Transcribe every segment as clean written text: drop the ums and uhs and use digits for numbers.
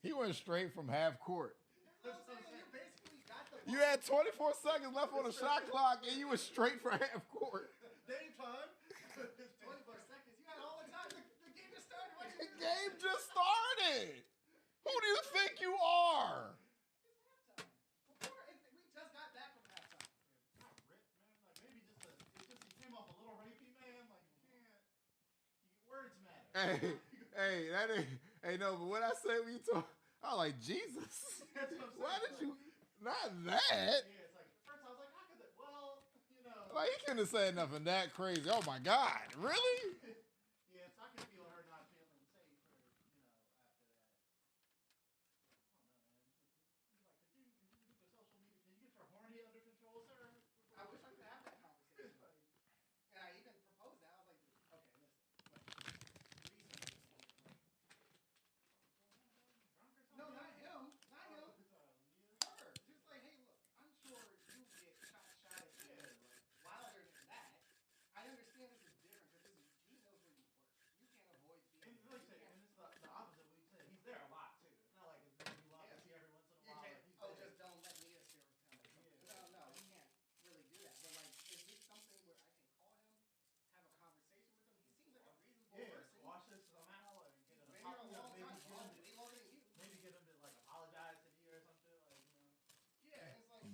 He went straight from half court. That's what I'm saying. You basically got the ball. You had 24 seconds left on the shot clock, and you were straight for half court. Daytime. 24 seconds. You had all the time. The game just started. The game just started. Who do you think you are? It's halftime. We just got back from halftime. Yeah, not ripped, man. Like maybe it's just he came off a little rapey, man. Like you can't. Words matter. Hey, no, but what I said when you talk, I was like, Jesus. That's what I'm saying. Why did you, not that. Yeah, it's like, at first I was like, how could that, well, you know. Like, he couldn't have said nothing that crazy. Oh my God, really? Yeah, so I can feel her not feeling safe or, after that. I don't know, man. Like, could you get your social media, can you get your horny under control, sir? I wish I could have that conversation. And I even proposed that. I was like, okay, listen. No, not him. Not him. Her. Just like, hey, look, I'm sure you get shot here. Like, wilder than that. I understand this is different because he knows where you work. You can't avoid being. And like I said, and it's the opposite of what you said. He's there a lot too. It's not like it's you love to see every once in a while. Just don't let me share with him. No, you can't really do that. But like, is this something where I can call him, have a conversation with him? He seems like a reasonable person. Watch this somehow and get him. Maybe get him to like apologize to you or something, like Yeah, it's like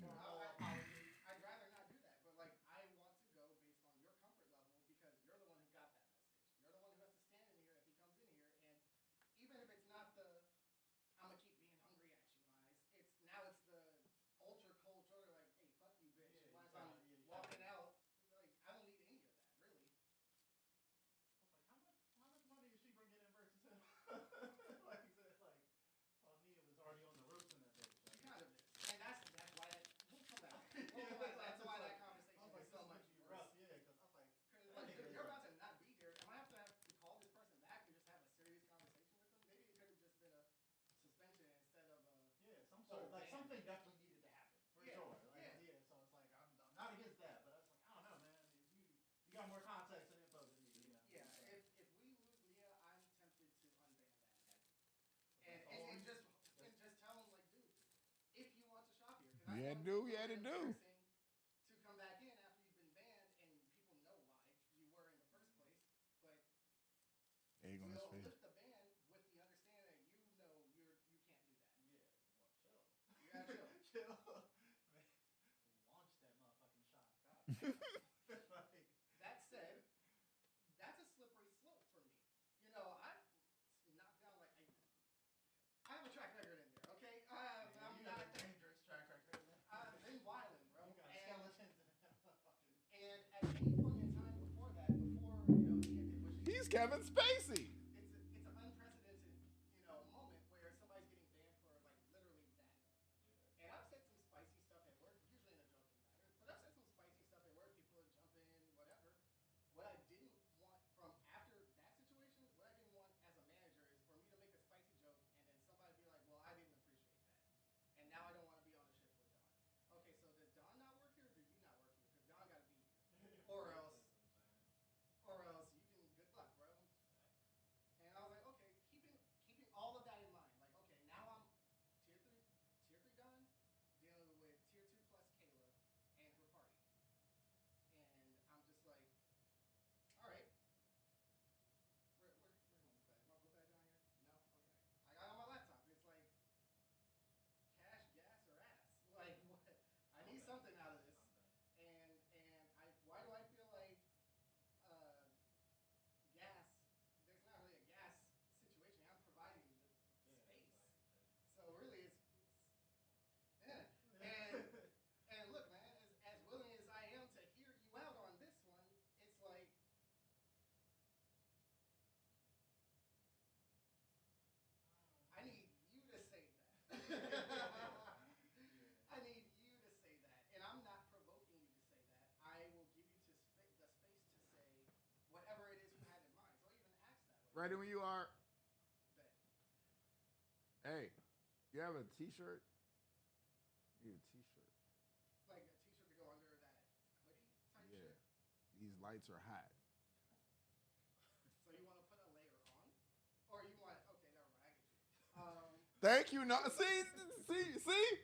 I'd rather not do that, but like I want to go based on your comfort level because you're the one who got that message. You're the one who has to stand in here if he comes in here, and even if it's not the I'm gonna keep being hungry at you eyes, it's the ultra culture like, hey, fuck you, bitch. When I'm walking out, like I don't need any of that, really. I was like, how much money is she bringing in versus him? Like you said, like Nia was already on the ropes in that bitch. She kind of is, and that's why we'll come back. That's why that conversation is so much worse. Yeah, because I was like, you're about to not be here. Am I have to call this person back and just have a serious conversation with them? Maybe it could have just been a suspension instead of a some sort of like something definitely needed to happen for sure. Like, so it's like I'm not against that, but I was like, I don't know, man. You got more context and info than me. Yeah, if we lose Nia, I'm tempted to unban that. And just tell him like, dude, if you want to shop here, because I had to do. To come back in after you've been banned and people know why you were in the first place, but we'll lift the ban with the understanding that you can't do that. Yeah, well, chill. You gotta chill. Chill. Man, launch that motherfucking shot. God. That said, that's a slippery slope for me. I've knocked down like I have a track record in there, okay? I'm not a dangerous track record. I've been wilding, bro. You got skeletons in that fucking. And at any point in time before he's Kevin Spacey. It's an unprecedented, moment where somebody's getting banned for like literally that. Yeah. And I've said some spicy stuff at work, usually in a joking manner, but I've said some spicy stuff at work. People would jump in, whatever. What I didn't want from after that situation, what I didn't want as a manager is for me to make a spicy joke and then somebody be like, well, I didn't appreciate that. And now I don't want to be on a shift with Don. Okay, so does Don not work here or do you not work here? Because Don got to be here. Or else you can, good luck, bro. And I was like, okay, keeping all of that in mind. Like, okay, now I'm tier 3 Don, dealing with tier 2 plus Kayla and her party. And I'm just like, all right. Where's my book bag? My book bag down here? No? Okay. I got it on my laptop. It's like cash, gas, or ass. Like what? I need something out of this. And why do I feel like gas? There's not really a gas situation. I'm providing the space. So really, it's and look, man, as willing as I am to hear you out on this one, it's like. I need you to say that. I need you to say that. And I'm not provoking you to say that. I will give you the space to say whatever it is you had in mind. So I even ask that way. Ready when you are. Bet. Hey, you have a t-shirt? You need a t-shirt. Like a t-shirt to go under that hoodie type shit? Yeah. These lights are hot. So you want to put a layer on? Or you want, okay, never mind, I get you. Thank you. No, see.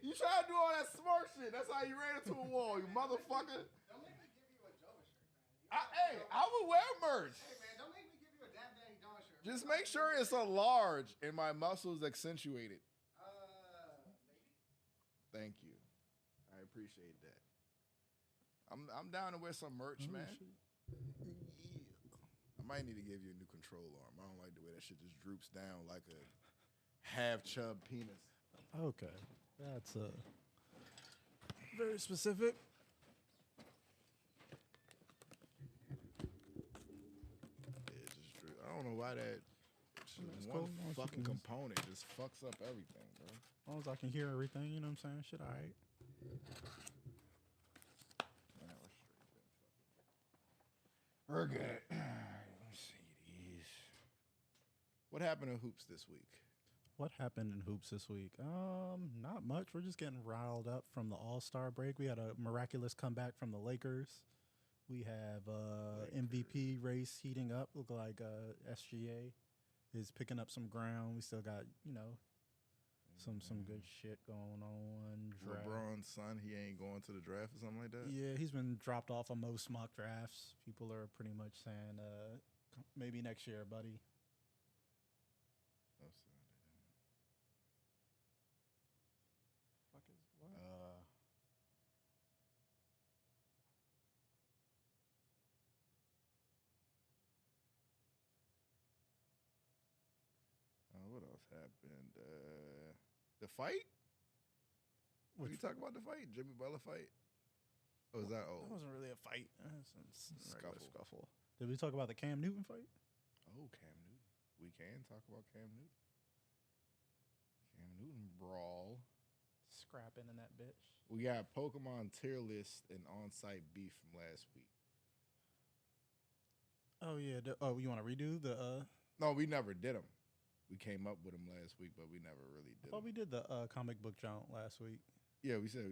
You try to do all that smart shit. That's how you ran into a wall, you motherfucker. Don't make me give you a Jova shirt, man. I would wear merch. Hey, man, don't make me give you a Dabdaddydon shirt. Just make sure it's a large and my muscles accentuated. Maybe. Thank you. I appreciate that. I'm down to wear some merch, man. Yeah. I might need to give you a new control arm. I don't like the way that shit just droops down like a half chub penis. Okay, that's very specific. I don't know why that one fucking component just fucks up everything, bro. As long as I can hear everything, you know what I'm saying? Shit, all right. We're good. Let's see these. What happened in hoops this week? What happened in hoops this week? Not much. We're just getting riled up from the All-Star break. We had a miraculous comeback from the Lakers. We have MVP race heating up. Look like SGA is picking up some ground. We still got, some good shit going on. LeBron's son, he ain't going to the draft or something like that? Yeah, he's been dropped off of most mock drafts. People are pretty much saying maybe next year, buddy. No, son. Fuck is what? What else happened? The fight? What you talk about the fight? Jimmy Butler fight? Or was that old? That wasn't really a fight. Scuffle. Scuffle. Did we talk about the Cam Newton fight? Oh, Cam Newton. We can talk about Cam Newton. Cam Newton brawl. Scrapping in that bitch. We got Pokemon tier list and on-site beef from last week. Oh, yeah. You want to redo the... No, we never did them. We came up with them last week, but we never really did. Well, we did the comic book jaunt last week. Yeah, we said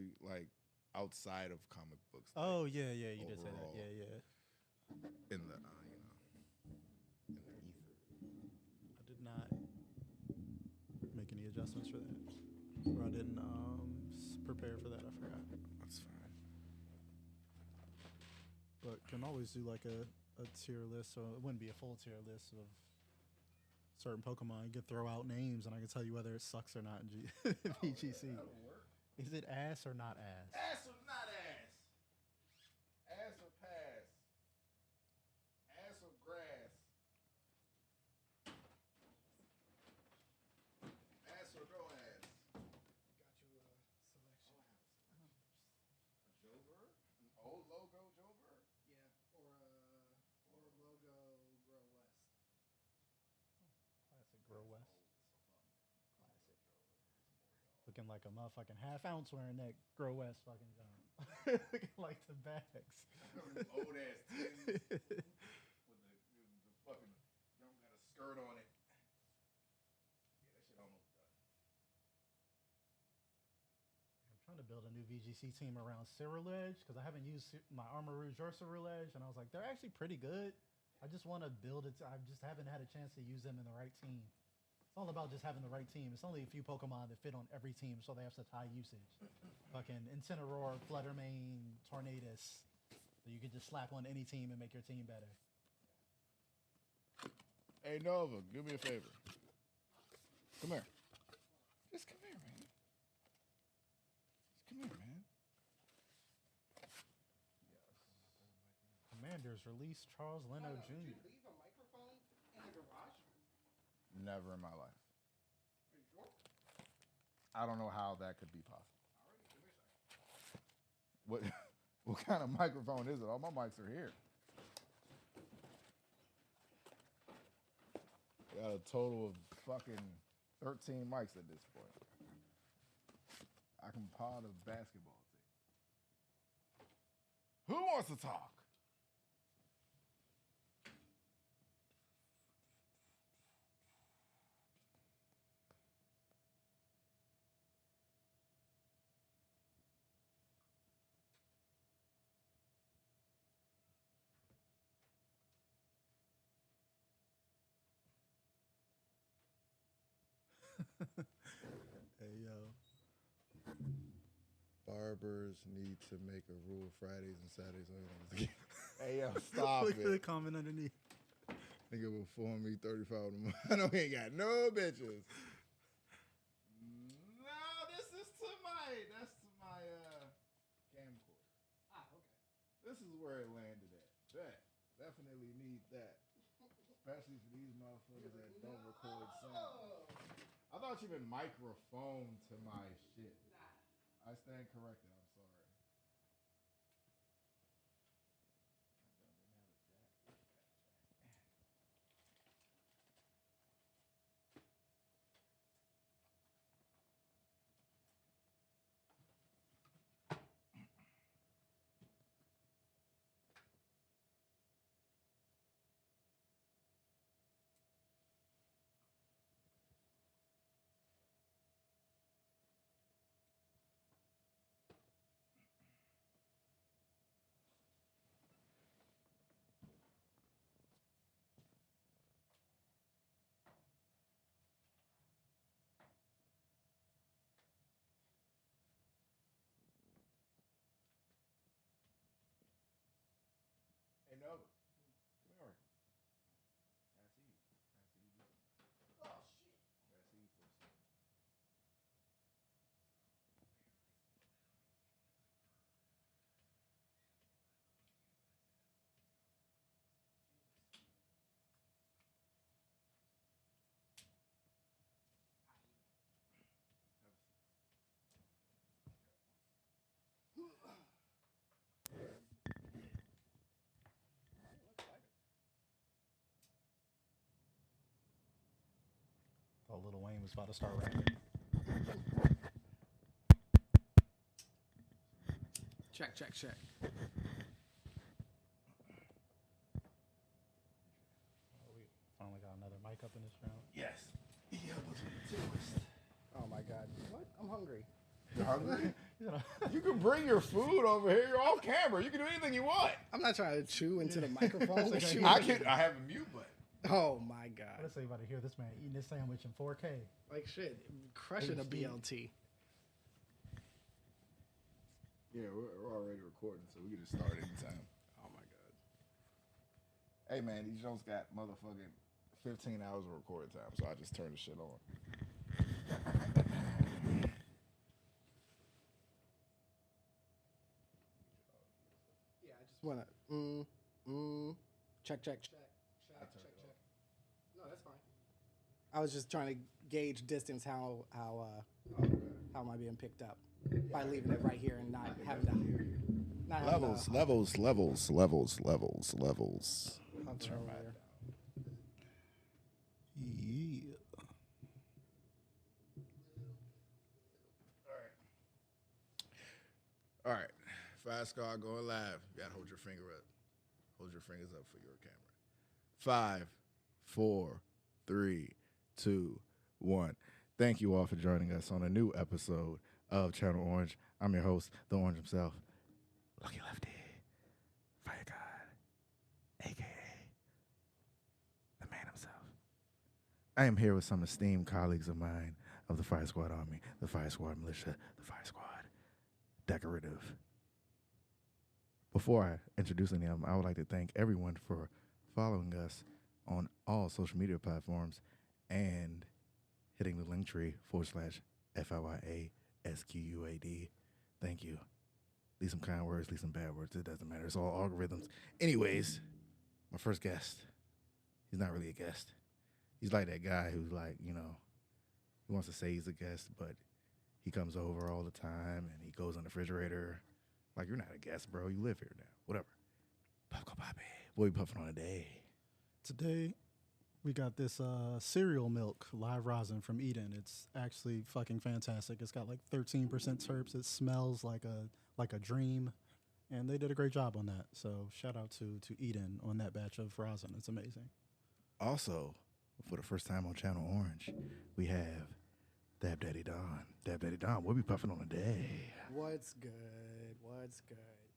outside of comic books. Oh yeah, you did say that. Yeah. In the in the ether. I did not make any adjustments for that, or I didn't prepare for that. I forgot. That's fine. But can always do like a tier list, so it wouldn't be a full tier list of certain Pokemon. You could throw out names, and I can tell you whether it sucks or not in VGC. Is it ass or not ass? Ass or not ass? Ass or pass? Ass or grass? Ass or no ass? Got you a selection. A Jover? An old logo Jover? Yeah, or logo Grow West. Classic Grow West. Classic. Looking like a motherfucking half ounce wearing that Grow West fucking jump. Looking like the bags. Old ass tins with the fucking jump got a skirt on it. Yeah, that shit almost done. I'm trying to build a new VGC team around Ceruledge because I haven't used my Armor Rouge or Ceruledge, and I was like, they're actually pretty good. I just want to build it. I just haven't had a chance to use them in the right team. It's all about just having the right team. It's only a few Pokemon that fit on every team, so they have such high usage. Fucking Incineroar, Fluttermane, Tornadus. So you could just slap on any team and make your team better. Hey, Nova, do me a favor. Come here. Just come here, man. Just come here, man. Commanders release Charles Leno Jr. Did you leave a microphone in the garage? Never in my life. Are you sure? I don't know how that could be possible. All right, give me a second. What kind of microphone is it? All my mics are here. Got a total of fucking 13 mics at this point. I can pod a basketball team. Who wants to talk? barbers need to make a rule Fridays and Saturdays. Hey, yo, stop Look it. at the comment underneath. Nigga will phone me 35 of them. I know he ain't got no bitches. No, that's to my camcorder. Ah, okay. This is where it landed at. That definitely need that, especially for these motherfuckers that don't record sound. I thought you meant microphone to my shit. Nah. I stand corrected. I'm sorry. Hey, Nova, come here. I see you. Oh, shit. I see you for a second. Thought Lil Wayne was about to start rapping. Check. Oh, we finally got another mic up in this round. Yes. Oh my god. What? I'm hungry. You hungry? You can bring your food over here. You're off camera. You can do anything you want. I'm not trying to chew into the microphone. I have a mute button. Oh my god. Let's say you about to hear this man eating this sandwich in 4K. Like shit. Crushing a HD. BLT. Yeah, we're already recording, so we can just start anytime. Oh my god. Hey, man, these Jones got motherfucking 15 hours of recording time, so I just turned the shit on. Yeah, I just wanna check. No, that's fine. I was just trying to gauge distance how am I being picked up by leaving it right here and not having to Levels. I'll Turn turn mine over. Yeah. All right. Fiyasquad going live. You gotta hold your finger up. Hold your fingers up for your camera. 5, 4, 3, 2, 1. Thank you all for joining us on a new episode of Channel Orange. I'm your host, the Orange himself, Lucky Lefty, Fiyasquad, aka the man himself. I am here with some esteemed colleagues of mine of the Fiyasquad Army, the Fiyasquad Militia, the Fiyasquad Decorative. Before I introduce any of them, I would like to thank everyone for following us on all social media platforms and hitting the Linktree /FIYASQUAD. Thank you. Leave some kind words, leave some bad words. It doesn't matter. It's all algorithms. Anyways, my first guest. He's not really a guest. He's like that guy who's like, you know, he wants to say he's a guest, but he comes over all the time and he goes in the refrigerator. Like, you're not a guest, bro. You live here now. Whatever. Puffco Poppy. What we puffing on today? Today, we got this cereal milk live rosin from Eden. It's actually fucking fantastic. It's got like 13% terps. It smells like a dream, and they did a great job on that. So shout out to Eden on that batch of rosin. It's amazing. Also, for the first time on Channel Orange, we have Dabdaddydon. Dabdaddydon, what we puffing on today? What's good?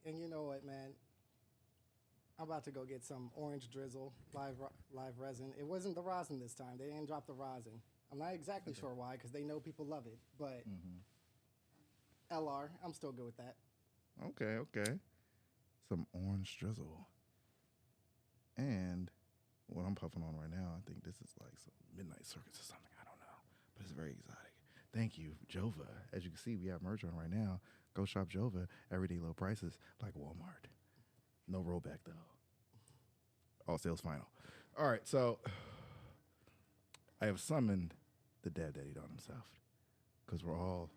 And you know what, man? I'm about to go get some orange drizzle, live resin. It wasn't the rosin this time. They didn't drop the rosin. I'm not exactly sure why, because they know people love it. But LR. I'm still good with that. Okay. Some orange drizzle. And what I'm puffing on right now, I think this is like some Midnight Circus or something. I don't know. But it's very exotic. Thank you, Jova. As you can see, we have merch on right now. Go shop Jova. Everyday low prices like Walmart. No rollback, though. All sales final. All right, so I have summoned the Dabdaddydon himself because we're all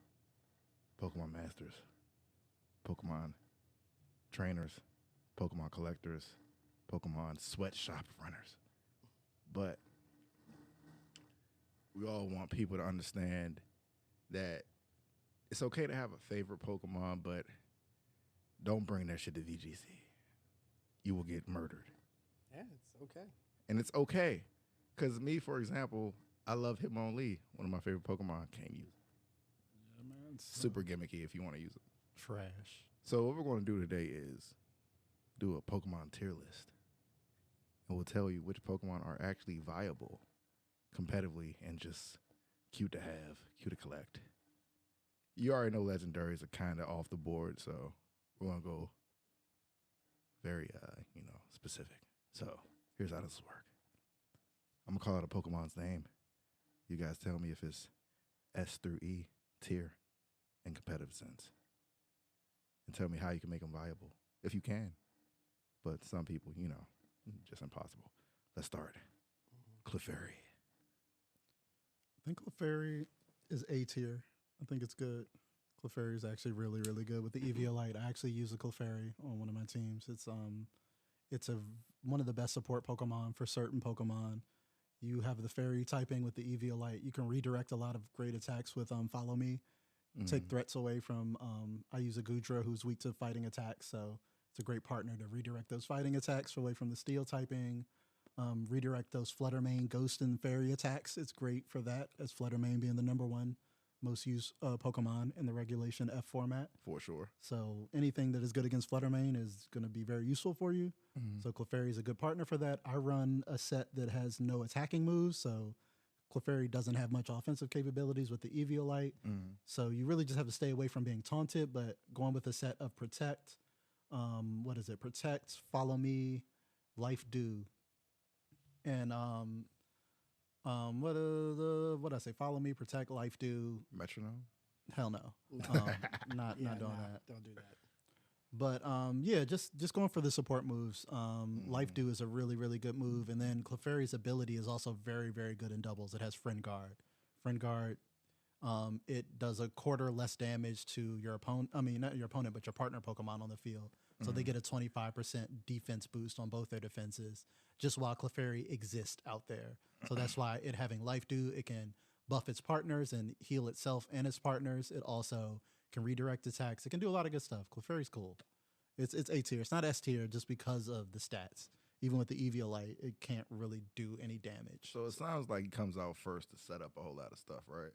Pokemon masters, Pokemon trainers, Pokemon collectors, Pokemon sweatshop runners. But we all want people to understand that it's okay to have a favorite Pokemon, but don't bring that shit to VGC. You will get murdered. Yeah, it's okay. And it's okay. Because me, for example, I love Hitmonlee, one of my favorite Pokemon. Can't use it. Yeah, man. Super gimmicky if you want to use it. Trash. So what we're going to do today is do a Pokemon tier list. And we'll tell you which Pokemon are actually viable competitively and just cute to have, cute to collect. You already know legendaries are kind of off the board, so we're going to go very, specific. So here's how this will work. I'm going to call out a Pokemon's name. You guys tell me if it's S through E tier in competitive sense. And tell me how you can make them viable, if you can. But some people, just impossible. Let's start. Clefairy. I think Clefairy is A tier. I think it's good. Clefairy is actually really, really good with the Eviolite. I actually use a Clefairy on one of my teams. It's one of the best support Pokemon for certain Pokemon. You have the fairy typing with the Eviolite. You can redirect a lot of great attacks with Follow Me. Take threats away from, I use a Goodra who's weak to fighting attacks, so it's a great partner to redirect those fighting attacks away from the steel typing, redirect those Fluttermane, Ghost, and Fairy attacks. It's great for that, as Fluttermane being the number one most used Pokemon in the Regulation F format. For sure. So anything that is good against Fluttermane is going to be very useful for you. So Clefairy is a good partner for that. I run a set that has no attacking moves, so Clefairy doesn't have much offensive capabilities with the Eviolite. So you really just have to stay away from being taunted, but going with a set of Protect, Protect, Follow Me, Life Do, and what I say? Follow Me, Protect, Life Do. Metronome? Hell no. Not doing that. Don't do that. But just going for the support moves. Life Do is a really, really good move. And then Clefairy's ability is also very, very good in doubles. It has Friend Guard. Friend Guard, it does a quarter less damage to your opponent. I mean, not your opponent, but your partner Pokemon on the field. So they get a 25% defense boost on both their defenses, just while Clefairy exists out there. So that's why it having Life Do, it can buff its partners and heal itself and its partners. It also can redirect attacks. It can do a lot of good stuff. Clefairy's cool. It's A tier. It's not S tier just because of the stats. Even with the Eviolite, it can't really do any damage. So it sounds like he comes out first to set up a whole lot of stuff, right?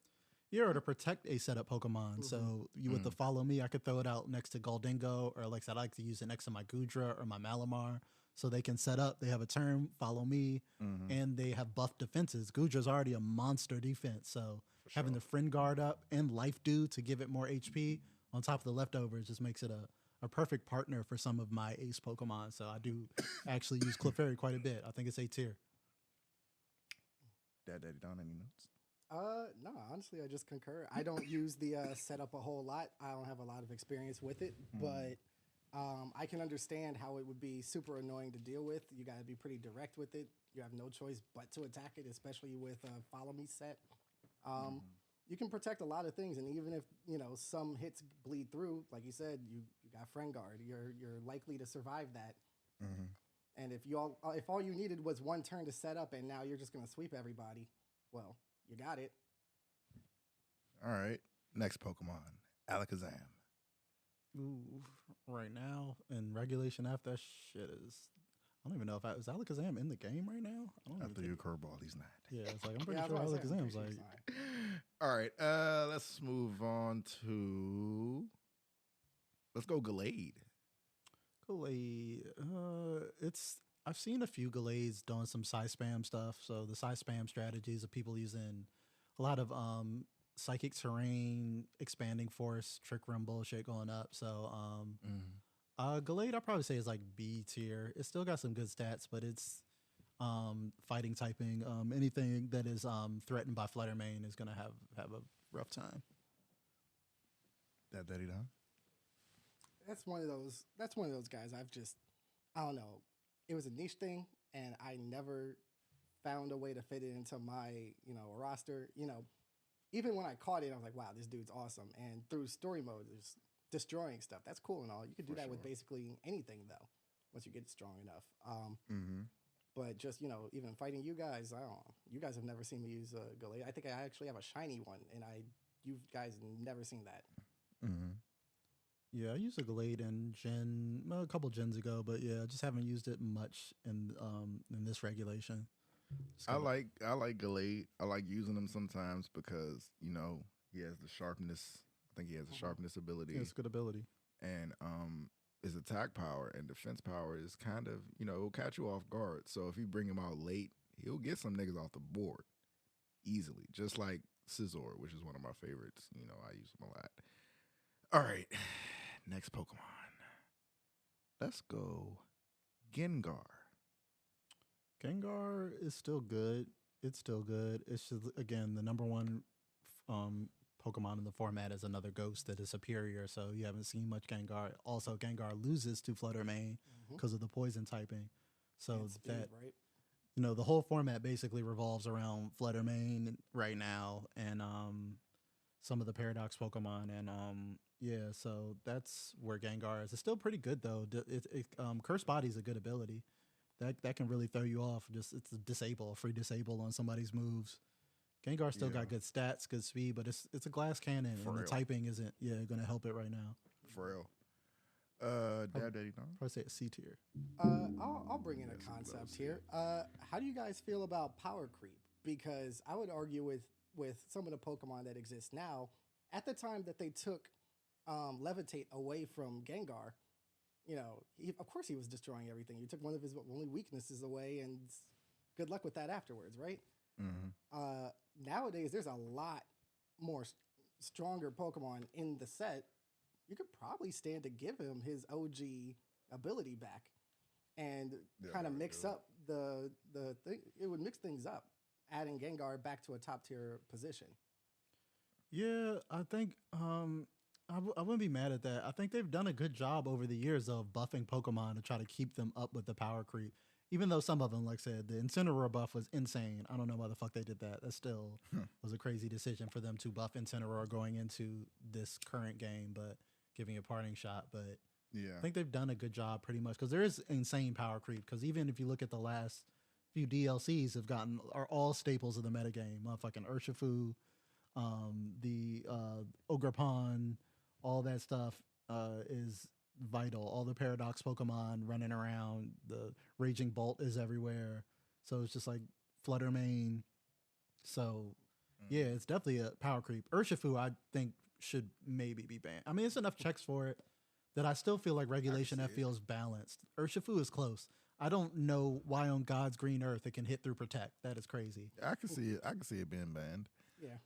Yeah, or to protect a setup Pokemon. So you with the Follow Me, I could throw it out next to Galdingo, or like I said, I like to use it next to my Goodra or my Malamar. So they can set up, they have a turn, Follow Me, and they have buff defenses. Goodra's already a monster defense. So having the Friend Guard up and Life Do to give it more HP on top of the leftovers just makes it a perfect partner for some of my ace Pokemon. So I do actually use Clefairy quite a bit. I think it's A tier. Dabdaddydon, any notes? No, honestly, I just concur. I don't use the setup a whole lot. I don't have a lot of experience with it, but I can understand how it would be super annoying to deal with. You got to be pretty direct with it. You have no choice but to attack it, especially with Follow Me set. You can protect a lot of things, and even if some hits bleed through, like you said, you got Friend Guard. You're likely to survive that. And if all you needed was one turn to set up, and now you're just gonna sweep everybody, well, you got it. All right. Next Pokemon, Alakazam. Ooh, right now in Regulation F, that shit is. I don't even know if is Alakazam in the game right now. I don't After your curveball, he's not. Yeah, it's like I'm pretty sure Alakazam's like. All right. Let's move on to. Let's go Gallade. Gallade. I've seen a few Gallades doing some Psy spam stuff. So the Psy spam strategies of people using a lot of psychic terrain, expanding force, trick room bullshit going up. So Gallade, I'd probably say is like B tier. It's still got some good stats, but it's fighting typing. Anything that is threatened by Flutter main is gonna have a rough time. Dabdaddydon. That's one of those. That's one of those guys. I don't know. It was a niche thing, and I never found a way to fit it into my roster. Even when I caught it, I was like, wow, this dude's awesome. And through story mode, there's destroying stuff. That's cool and all. You could do that with basically anything though, once you get strong enough. But just even fighting you guys, I don't know. You guys have never seen me use Gallade. I think I actually have a shiny one, and you guys never seen that. Yeah, I used a Gallade in a couple gens ago, but yeah, I just haven't used it much in this regulation. I like Gallade. I like using him sometimes because he has the sharpness. I think he has a sharpness ability. Yeah, it's good ability. And his attack power and defense power is kind of it'll catch you off guard. So if you bring him out late, he'll get some niggas off the board easily. Just like Scizor, which is one of my favorites. I use him a lot. All right, next Pokemon. Let's go Gengar. Gengar is still good. It's still good. It's just, again, the number one Pokemon in the format is another ghost that is superior, so you haven't seen much Gengar. Also, Gengar loses to Flutter Mane because of the poison typing. So speed, right? The whole format basically revolves around Flutter Mane right now and some of the Paradox Pokemon. And so that's where Gengar is. It's still pretty good, though. Curse Body is a good ability. That can really throw you off. It's a free disable on somebody's moves. Gengar still got good stats, good speed, but it's a glass cannon, and the typing isn't going to help it right now. For real. Dabdaddydon. Probably say it's C tier. I'll bring in a concept here. How do you guys feel about power creep? Because I would argue with some of the Pokemon that exist now, at the time that they took Levitate away from Gengar, of course he was destroying everything. You took one of his only weaknesses away, and good luck with that afterwards, right? Nowadays, there's a lot more stronger Pokemon in the set. You could probably stand to give him his OG ability back and kind of mix up the thing. It would mix things up, adding Gengar back to a top tier position. Yeah, I think I wouldn't be mad at that. I think they've done a good job over the years of buffing Pokemon to try to keep them up with the power creep. Even though some of them, like I said, the Incineroar buff was insane. I don't know why the fuck they did that. That still was a crazy decision for them to buff Incineroar going into this current game, but giving a parting shot. But I think they've done a good job pretty much because there is insane power creep. Because even if you look at the last few DLCs, are all staples of the metagame. Motherfucking Urshifu, the Ogerpon, all that stuff is vital. All the Paradox Pokemon running around, the Raging Bolt is everywhere. So it's just like Flutter Mane. So yeah, it's definitely a power creep. Urshifu, I think, should maybe be banned. I mean, it's enough checks for it that I still feel like Regulation F feels balanced. Urshifu is close. I don't know why on God's green earth it can hit through Protect. That is crazy. I can see it. I can see it being banned. Yeah.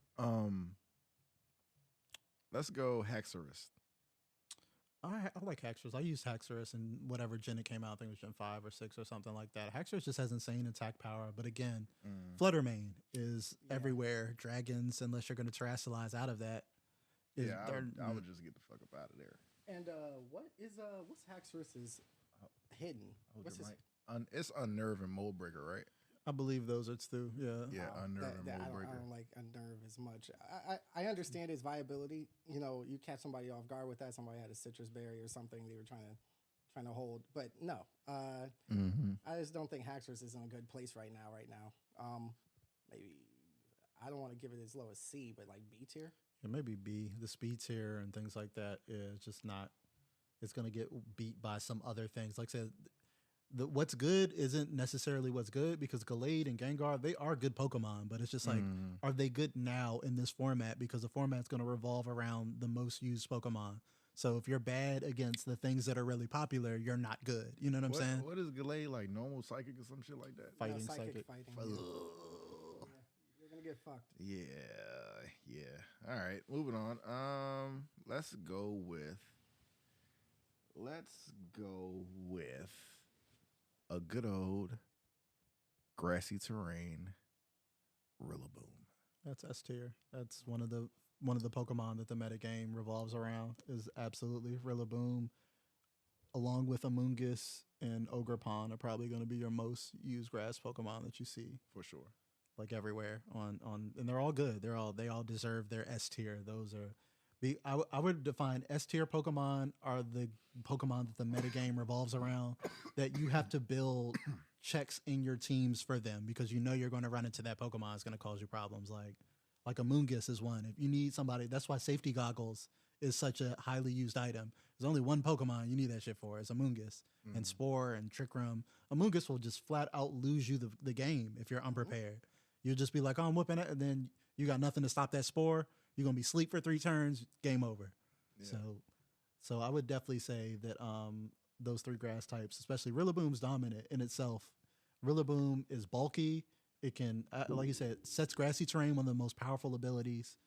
Let's go Haxorus. I like Haxorus. I used Haxorus in whatever gen it came out. I think it was Gen 5 or 6 or something like that. Haxorus just has insane attack power. But again, Flutter Mane is everywhere. Dragons, unless you're going to terrestrialize out of that. I would just get the fuck up out of there. And what's Haxorus's hidden? It's Unnerve and Mold Breaker, right? I believe those are two. Yeah. Yeah, Unnerve and Mold Breaker. I don't like Unnerve as much. I understand its viability. You catch somebody off guard with that. Somebody had a citrus berry or something they were trying to hold. But no, I just don't think Haxorus is in a good place right now. Maybe I don't want to give it as low as C, but like B tier. Yeah, maybe B. The speed tier and things like that is just not. It's going to get beat by some other things. Like I said, what's good isn't necessarily what's good because Gallade and Gengar, they are good Pokemon, but it's just like, are they good now in this format? Because the format's going to revolve around the most used Pokemon. So if you're bad against the things that are really popular, you're not good. You know what I'm saying? What is Gallade, like normal psychic or some shit like that? Fighting psychic. psychic. Fighting. Yeah. You're going to get fucked. Yeah, Yeah. All right. Moving on. Let's go with a good old grassy terrain Rillaboom. That's S tier. That's one of the Pokemon that the metagame revolves around. Is absolutely Rillaboom, along with Amoonguss and Ogerpon are probably going to be your most used grass Pokemon that you see For sure. like everywhere and they're all good. They all deserve their S tier. Those are I would define S tier Pokemon are the Pokemon that the metagame revolves around, that you have to build checks in your teams for them because you know you're going to run into that Pokemon. It's going to cause you problems. Like Amoonguss is one. If you need somebody, that's why safety goggles is such a highly used item. There's only one Pokemon you need that shit for. It's Amoonguss. And Spore and Trick Room. Amoonguss will just flat out lose you the game if you're unprepared. You'll just be like, oh, I'm whipping it, and then you got nothing to stop that Spore. You're going to be asleep for 3 turns, game over. Yeah. So I would definitely say that those 3 grass types, especially Rillaboom's dominant in itself. Rillaboom is bulky. It can, like you said, sets grassy terrain, one of the most powerful abilities.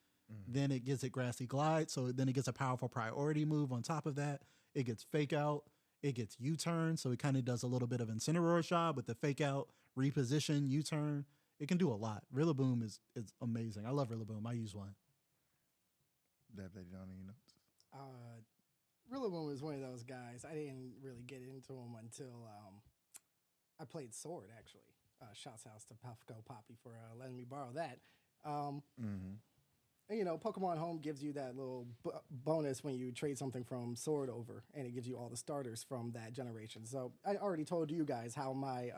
Then it gets it grassy glide, so then it gets a powerful priority move on top of that. It gets fake out. It gets U-turn, so it kind of does a little bit of Incineroar shot with the fake out, reposition, U-turn. It can do a lot. Rillaboom is amazing. I love Rillaboom. I use one. Dabdaddydon, any notes? Rillaboom is one of those guys. I didn't really get into him until I played Sword, actually. Shouts out to Puffco Poppy for letting me borrow that. And, you know, Pokemon Home gives you that little bonus when you trade something from Sword over, and it gives you all the starters from that generation. So I already told you guys how my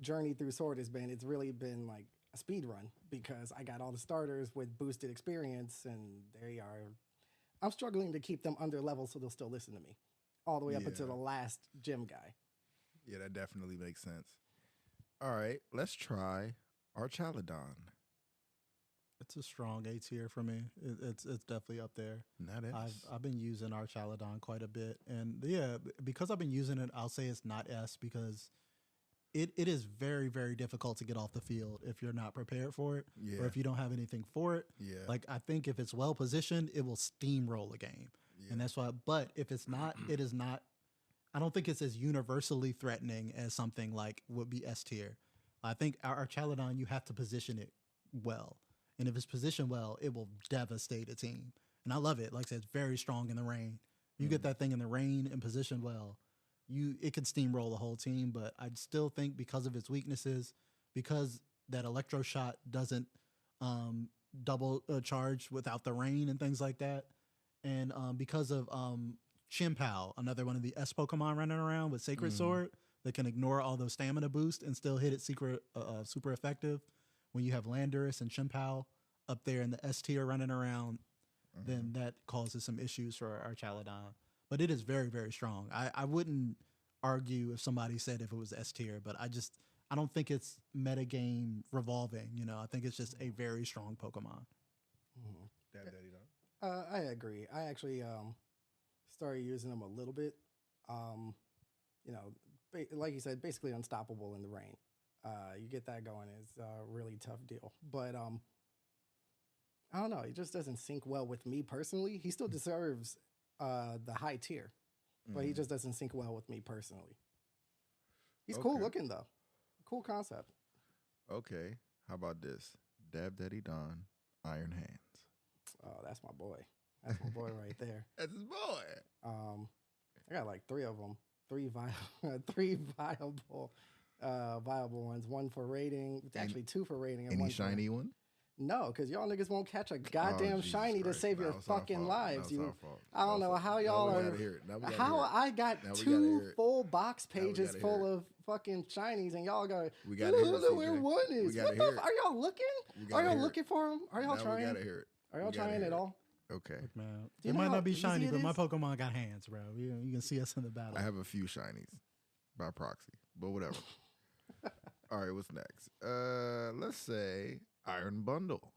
journey through Sword has been. It's really been like a speed run because I got all the starters with boosted experience, and they are. I'm struggling to keep them under level so they'll still listen to me, all the way up until the last gym guy. Yeah, that definitely makes sense. All right, let's try Archaludon. It's a strong A tier for me. It's definitely up there. Not S. I've been using Archaludon quite a bit, and yeah, because I've been using it, I'll say it's not S because it is very, very difficult to get off the field if you're not prepared for it, or if you don't have anything for it. Yeah. Like I think if it's well positioned, it will steamroll a game, and that's why. But if it's not, it is not. I don't think it's as universally threatening as something like would be S tier. I think our Archaludon, you have to position it well. And if it's positioned well, it will devastate a team. And I love it. Like I said, it's very strong in the rain. You get that thing in the rain and positioned well, it can steamroll the whole team. But I still think because of its weaknesses, because that electro shot doesn't double charge without the rain and things like that, and because of Chimpao, another one of the S Pokemon running around with Sacred Sword that can ignore all those stamina boosts and still hit it super effective. When you have Landorus and Chimpao up there in the S tier running around, then that causes some issues for Archaludon. But it is very, very strong. I wouldn't argue if somebody said if it was S tier, but I don't think it's metagame revolving. You know, I think it's just a very strong Pokemon. Dabdaddydon. I agree. I actually started using them a little bit. You know, like you said, basically unstoppable in the rain. You get that going, it's a really tough deal. But I don't know. It just doesn't sync well with me personally. He still deserves the high tier, but he just doesn't sync well with me personally. He's cool looking, though. Cool concept. Okay. How about this? Dabdaddydon, Iron Hands. Oh, that's my boy. That's my boy right there. That's his boy. I got like 3 of them. 3 viable ones. 1 for rating. Actually, 2 for rating. And any 1 shiny one? No, because y'all niggas won't catch a goddamn shiny to save your fucking lives. I don't know how y'all are. How I got 2 full box pages full of fucking shinies, and y'all go. We got to hear it. Where one is? What the? Are y'all looking? Are y'all looking for them? Are y'all trying? We got to hear it. Are y'all trying at all? Okay. Look, man, it might not be shiny, but my Pokemon got hands, bro. You can see us in the battle. I have a few shinies by proxy, but whatever. All right, what's next? Let's say Iron Bundle.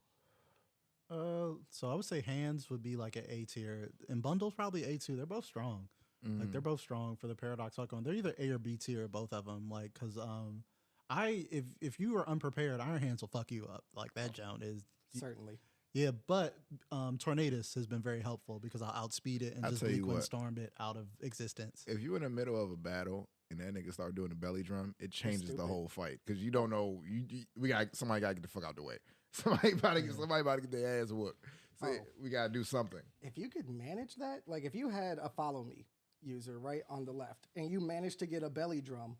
So I would say hands would be like an A tier, and bundles probably A2. They're both strong. Like they're both strong for the Paradox Pokemon. They're either A or B tier, both of them. Like, cause if you are unprepared, Iron Hands will fuck you up. Like that Joan is certainly. Yeah, but Tornadus has been very helpful because I'll outspeed it and I'll just tell you Bleak what. Storm it out of existence. If you're in the middle of a battle and that nigga start doing the belly drum, it changes the stupid. whole fight because you don't know. Somebody got to get the fuck out the way. Somebody about to get their ass whooped. So we got to do something. If you could manage that, like if you had a follow me user right on the left and you managed to get a belly drum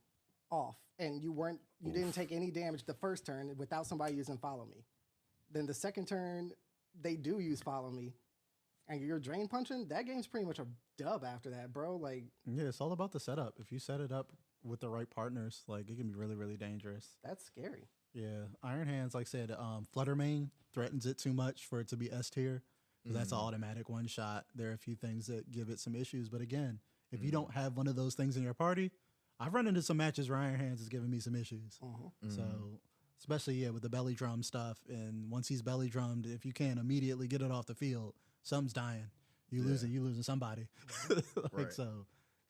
off and you didn't take any damage the first turn without somebody using follow me, then the second turn they do use follow me and you're drain punching, that game's pretty much a dub after that, bro. Like, Yeah, it's all about the setup. If you set it up with the right partners, like it can be really, really dangerous. that's scary. Yeah, Iron Hands, like I said, Flutter Main threatens it too much for it to be S tier. That's an automatic one shot. There are a few things that give it some issues, but again, if you don't have one of those things in your party, I've run into some matches where Iron Hands is giving me some issues. So, especially with the belly drum stuff, and once he's belly drummed, if you can't immediately get it off the field, something's dying. You losing somebody. Right. So,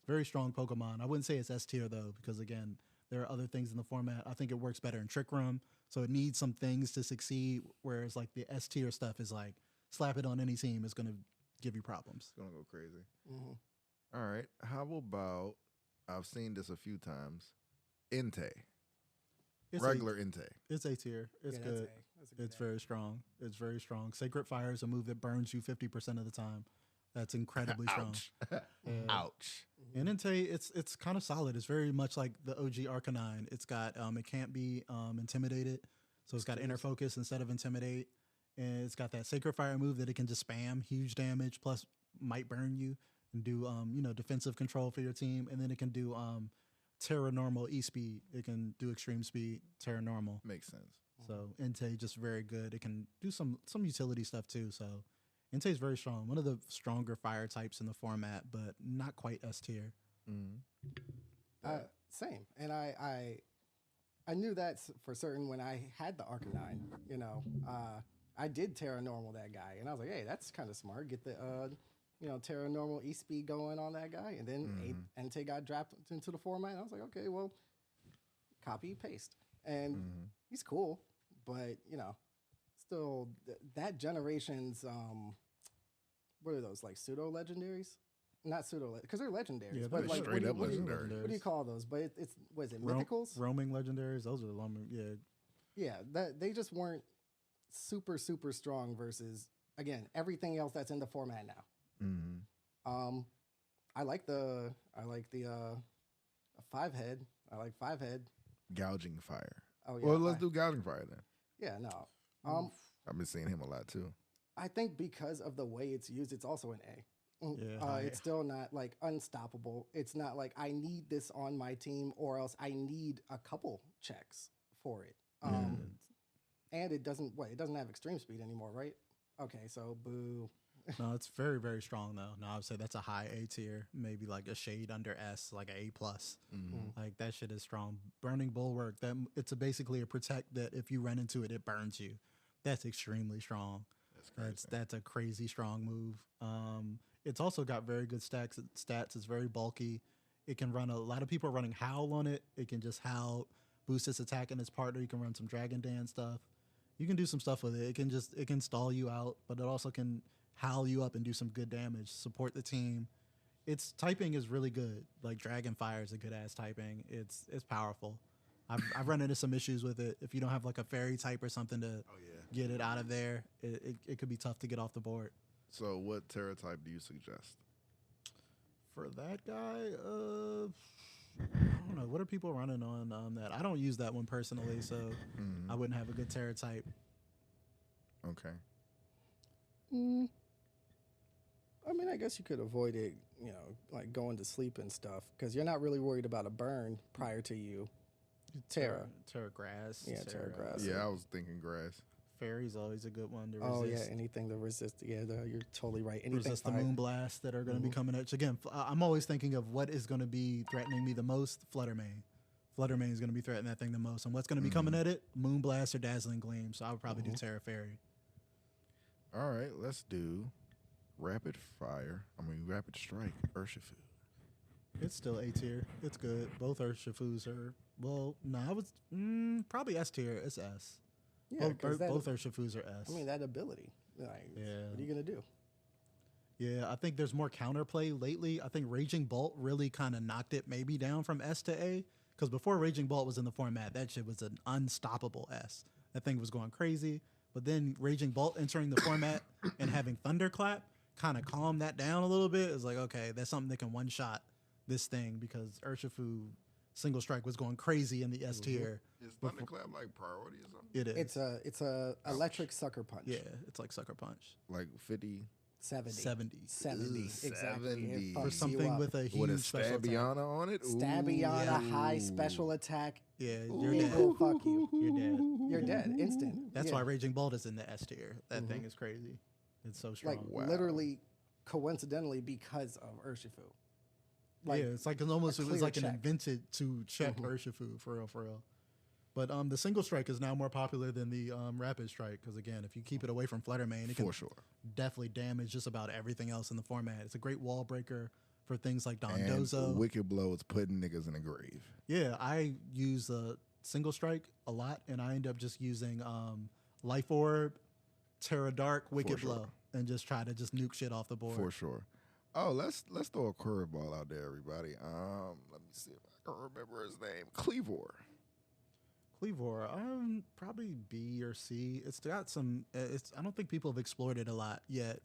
very strong Pokemon. I wouldn't say it's S tier though, because again, there are other things in the format. I think it works better in Trick Room, so it needs some things to succeed. Whereas like the S tier stuff is like slap it on any team, it's gonna give you problems. It's gonna go crazy. All right. How about I've seen this a few times. Entei. Regular Entei. It's A tier. It's Yeah, good. that's a good It's very strong. It's very strong. Sacred Fire is a move that burns you 50% of the time. That's incredibly strong. Ouch. Ouch. And Entei, it's kind of solid. It's very much like the OG Arcanine. It's got it can't be intimidated, so it's got inner focus instead of intimidate, and it's got that Sacred Fire move that it can just spam huge damage plus might burn you and do defensive control for your team, and then it can do Terra Normal E speed. It can do extreme speed Terra Normal. Makes sense. So Entei just very good. It can do some utility stuff too. So Entei is very strong. One of the stronger fire types in the format, but not quite S tier. Same. And I knew that for certain when I had the Arcanine. I did Terra Normal that guy, and I was like, hey, that's kind of smart. Get the Terra Normal E speed going on that guy, and then Entei got dropped into the format. And I was like, okay, well, copy paste, and he's cool, but still that generation's what are those, like pseudo legendaries? Not pseudo, because they're legendaries. Yeah, but they're like straight up what do you- legendary. What do you call those? But it's what is it? Mythicals? Roaming legendaries. Those are the long. Yeah. Yeah, that they just weren't super strong versus again everything else that's in the format now. I like the 5-head. I like 5-head. Gouging Fire. Oh yeah. Well, let's do Gouging Fire then. Yeah, no. I've been seeing him a lot too. I think because of the way it's used, it's also an A. Yeah, It's still not like unstoppable. It's not like I need this on my team or else I need a couple checks for it. And it doesn't have extreme speed anymore, right? Okay, so boo. No, it's very, very strong though. No, I would say that's a high A tier, maybe like a shade under S, like an A plus. Like that shit is strong. Burning Bulwark, it's basically a protect that if you run into it, it burns you. That's extremely strong. That's crazy. That's a crazy strong move. It's also got very good stats. It's very bulky. It can run a lot of people are running Howl on it. It can just howl, boost its attack and its partner. You can run some Dragon Dance stuff. You can do some stuff with it. It can stall you out, but it also can howl you up and do some good damage, support the team. Its typing is really good. Like Dragon Fire is a good ass typing. It's powerful. I've run into some issues with it. If you don't have like a fairy type or something to get it out of there, it could be tough to get off the board. So, what Terra type do you suggest? For that guy, I don't know. What are people running on that? I don't use that one personally, so I wouldn't have a good Terra type. Okay. I mean, I guess you could avoid it, like going to sleep and stuff, because you're not really worried about a burn prior to you. Terra Grass. Yeah, Terra Grass. Yeah, I was thinking grass. Fairy's always a good one to resist. Oh yeah, anything to resist. Yeah, you're totally right. Anything Resist the Moonblast that are going to be coming at you. Again, I'm always thinking of what is going to be threatening me the most. Fluttermane. Fluttermane is going to be threatening that thing the most. And what's going to be coming at it? Moonblast or Dazzling Gleam. So I would probably do Terra Fairy. All right, let's do Rapid Strike, Urshifu. It's still A tier. It's good. Both Urshifus are, I would probably S tier. It's S. Yeah, both Urshifus are S. I mean, that ability. Like, Yeah. what are you gonna do? Yeah, I think there's more counterplay lately. I think Raging Bolt really kind of knocked it maybe down from S to A. Because before Raging Bolt was in the format, that shit was an unstoppable S. That thing was going crazy. But then Raging Bolt entering the format and having Thunderclap kind of calmed that down a little bit. It's like, okay, that's something that can one-shot this thing because Urshifu Single Strike was going crazy in the S tier. Is Thunderclap like priority or something? It is. It's a electric sucker punch. Yeah, it's like Sucker Punch. Like 50. 70. 70. 70. Exactly. 70. It For fucks For you something up. with a With a huge special attack. Stabiana on it? Ooh. Stabiana high special attack. Yeah, you're It dead. will fuck you. You're dead. You're dead. Instant. That's Yeah. why Raging Bolt is in the S tier. That thing is crazy. It's so strong. Like literally, coincidentally, because of Urshifu. Like, yeah, it's like it was clear like an check. invented to check Urshifu for real, for real. But the single strike is now more popular than the rapid strike because again, if you keep it away from Flutter Mane, it can For sure. definitely damage just about everything else in the format. It's a great wall breaker for things like And Dondozo. Wicked Blow is putting niggas in a grave. Yeah, I use single strike a lot, and I end up just using Life Orb, Terra Dark, Wicked sure. Blow, and just try to just nuke shit off the board. For sure. Oh, let's throw a curveball out there, everybody. Let me see if I can remember his name. Cleavor. Cleavor, probably B or C. It's got some. I don't think people have explored it a lot yet.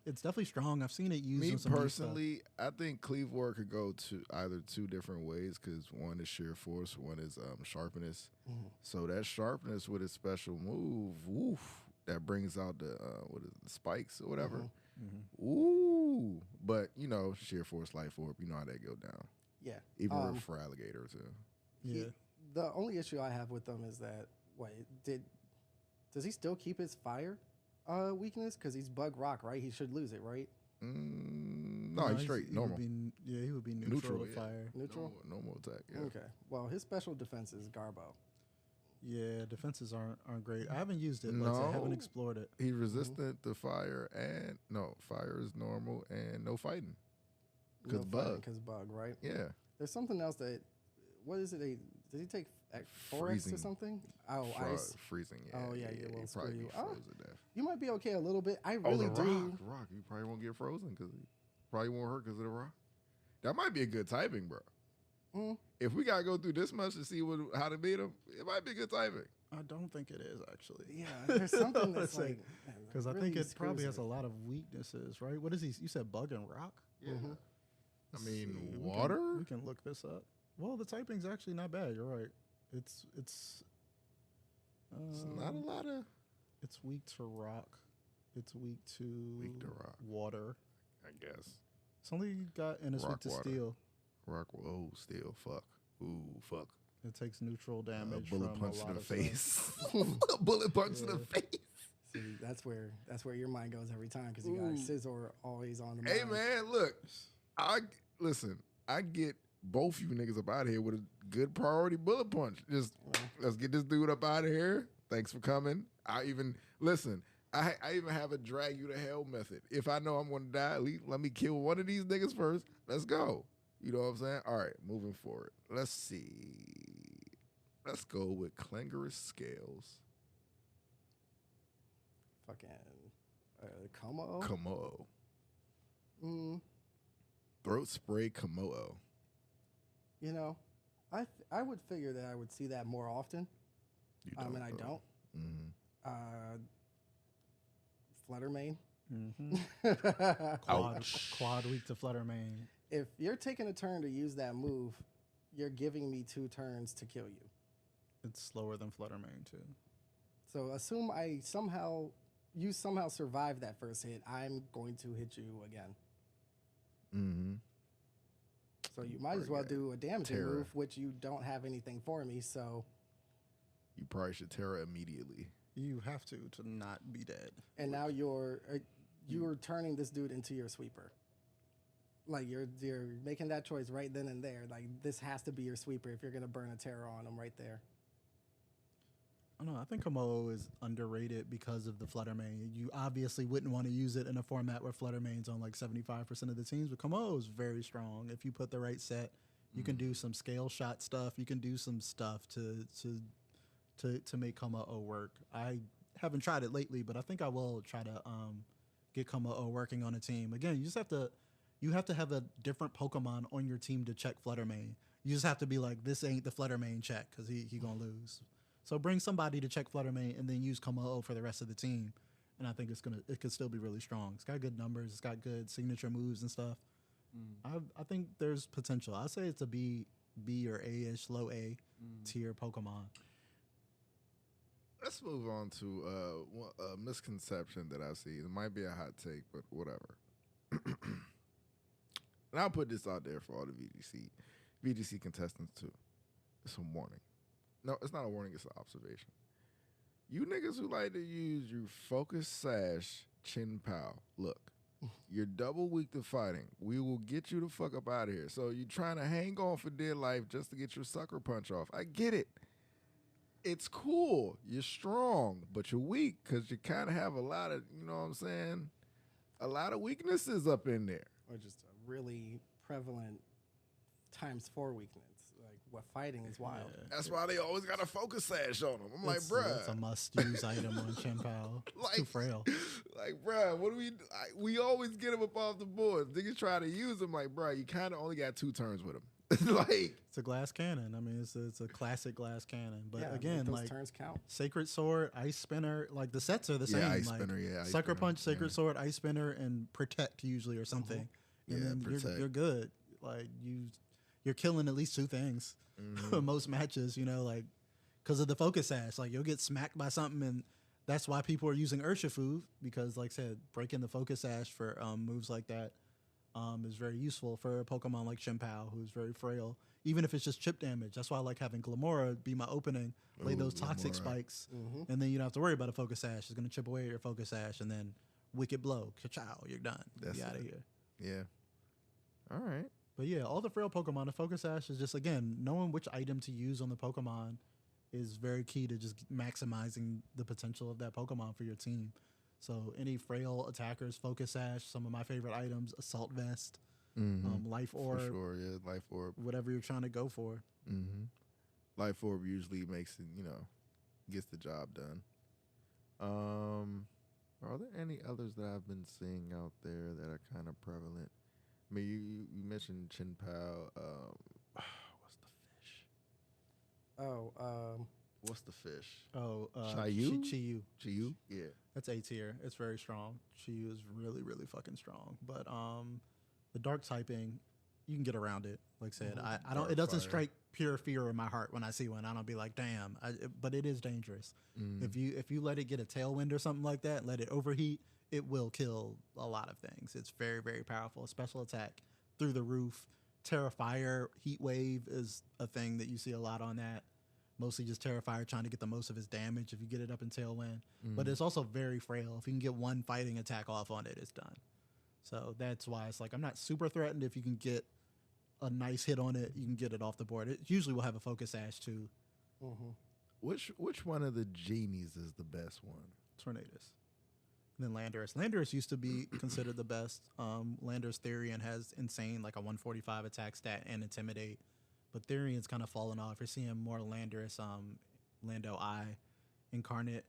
It's definitely strong. I've seen it used. Me in some new personally, I think Cleavor could go to either two different ways because one is sheer force, one is sharpness. So that sharpness with his special move, woof, that brings out the the spikes or whatever. Ooh, but you know, sheer force, life orb, you know how that go down. yeah. Even with for alligator too. Yeah. The only issue I have with them is that does he still keep his fire weakness? Because he's bug rock, right? He should lose it, right? No, he's straight, normal. He would be neutral to fire. Neutral. Normal attack. Yeah. Okay. Well, his special defense is Garbo. Yeah, defenses aren't great. I haven't used it. Like I haven't explored it. He's resistant to fire and fire is normal and no fighting. Because bug. Because bug, right? Yeah. There's something else that. What is it? Does he take 4x or Freezing. something? Oh, ice. Freezing. Yeah. Oh, yeah, yeah, well, He'd screw probably you. be Oh, frozen to death. You might be okay a little bit. I Oh, really the do. rock. You probably won't get frozen because he probably won't hurt because of the rock. That might be a good typing, bro. If we gotta go through this much to see how to beat him, it might be good typing. I don't think it is actually. Yeah, there's something that's like because I really think it probably screws has a lot of weaknesses, right? What is he? You said bug and rock. Yeah. I mean, See, water. We can look this up. Well, the typing's actually not bad. You're right. It's It's not a lot of. It's weak to rock. It's weak to rock. water. I guess. It's only got and it's Rock weak to water. steel. Rock. Oh, still fuck. Ooh, fuck. It takes neutral A damage. bullet from punch a to lot the of stuff. face. A bullet punch to the face. See, that's where your mind goes every time because you got Scizor always on the mind. Hey man, look. I get both you niggas up out of here with a good priority bullet punch. Just let's get this dude up out of here. Thanks for coming. I even have a drag you to hell method. If I know I'm gonna die, at least let me kill one of these niggas first. Let's go. You know what I'm saying? All right, moving forward. Let's see. Let's go with Clangerous Scales. Fucking Como. Komodo. Throat spray Komodo. You know, I would figure that I would see that more often. You And I though. don't. Flutter Mane. Quad weak to Flutter Mane. If you're taking a turn to use that move, you're giving me 2 turns to kill you. It's slower than Flutter Mane too. So assume you somehow survive that first hit, I'm going to hit you again. So you might as well do a damaging Terra. move, which you don't have anything for me, so... You probably should Terra immediately. You have to not be dead. And now you're turning this dude into your sweeper. Like, you're making that choice right then and there. Like, this has to be your sweeper if you're going to burn a Terra on him right there. I don't know. I think Komodo is underrated because of the Flutter Mane. You obviously wouldn't want to use it in a format where Flutter Mane's on like 75% of the teams, but Komodo is very strong. If you put the right set, you can do some scale shot stuff. You can do some stuff to make Komodo work. I haven't tried it lately, but I think I will try to get Komodo working on a team. Again, you have to have a different Pokemon on your team to check Fluttermane. You just have to be like, this ain't the Fluttermane check because he gonna lose. So bring somebody to check Fluttermane and then use Komodo for the rest of the team. And I think it could still be really strong. It's got good numbers. It's got good signature moves and stuff. I think there's potential. I say it's a B or A-ish, low A tier Pokemon. Let's move on to a misconception that I see. It might be a hot take, but whatever. And I'll put this out there for all the VGC contestants too. It's a warning. No, it's not a warning. It's an observation. You niggas who like to use your focus sash chin pow. Look, you're double weak to fighting. We will get you the fuck up out of here. So you trying to hang on for dear life just to get your sucker punch off. I get it. It's cool. You're strong, but you're weak because you kind of have a lot of, you know what I'm saying, a lot of weaknesses up in there. Or just a really prevalent *4 weakness. Like, what fighting is wild. Yeah. That's why they always got a focus sash on them. I'm like, bruh. It's a must-use item on Chien-Pao. It's too frail. Like, bruh, what do we always get him up off the board. Niggas try to use him like, bruh, you kind of only got 2 turns with him. Like, it's a glass cannon. I mean, it's a classic glass cannon. But Yeah, again, those like turns count. Sacred Sword, Ice Spinner, like the sets are the same. Yeah, Ice like, Spinner, yeah, Ice Sucker Spinner, Punch, Sacred yeah. Sword, Ice Spinner, and Protect usually or something. And Yeah, then Protect. you're good. Like you're killing at least 2 things. Most matches, you know, like because of the focus sash. Like you'll get smacked by something, and that's why people are using Urshifu because, like I said, breaking the focus sash for moves like that is very useful for a Pokemon like Chien-Pao, who's very frail. Even if it's just chip damage, that's why I like having Glamora be my opening, lay Ooh, those toxic Glamora. spikes, and then you don't have to worry about a focus sash. It's going to chip away at your focus sash, and then Wicked Blow, ka-chow, you're done. That's Be out of it. here. yeah. All right. But yeah, all the frail Pokemon, the focus sash is just, again, knowing which item to use on the Pokemon is very key to just maximizing the potential of that Pokemon for your team. So any frail attackers, focus sash, some of my favorite items, Assault Vest, Life Orb, For sure, yeah. Life Orb. whatever you're trying to go for. Life Orb usually makes it, gets the job done. Are there any others that I've been seeing out there that are kind of prevalent? I mean, you mentioned Chien-Pao. What's the fish? What's the fish? Oh, Chi-Yu? Chi-Yu. Yeah. That's A tier. It's very strong. Chi-Yu is really, really fucking strong. But the dark typing, you can get around it. Like I said, I don't. It doesn't Fire. strike pure fear in my heart when I see one. I don't be like, damn. But it is dangerous. If you let it get a tailwind or something like that, let it overheat, it will kill a lot of things. It's very, very powerful. Special attack through the roof. Terrifier, Heat Wave is a thing that you see a lot on that. Mostly just Terrifier trying to get the most of his damage if you get it up in Tailwind. But it's also very frail. If you can get one fighting attack off on it, it's done. So that's why it's like I'm not super threatened. If you can get a nice hit on it, you can get it off the board. It usually will have a focus sash too. Which one of the genies is the best one? Tornadus. And then Landorus. Landorus used to be considered the best. Landorus Therian has insane, like a 145 attack stat and Intimidate. But Therian's kind of fallen off. You're seeing more Landorus, Lando I Incarnate,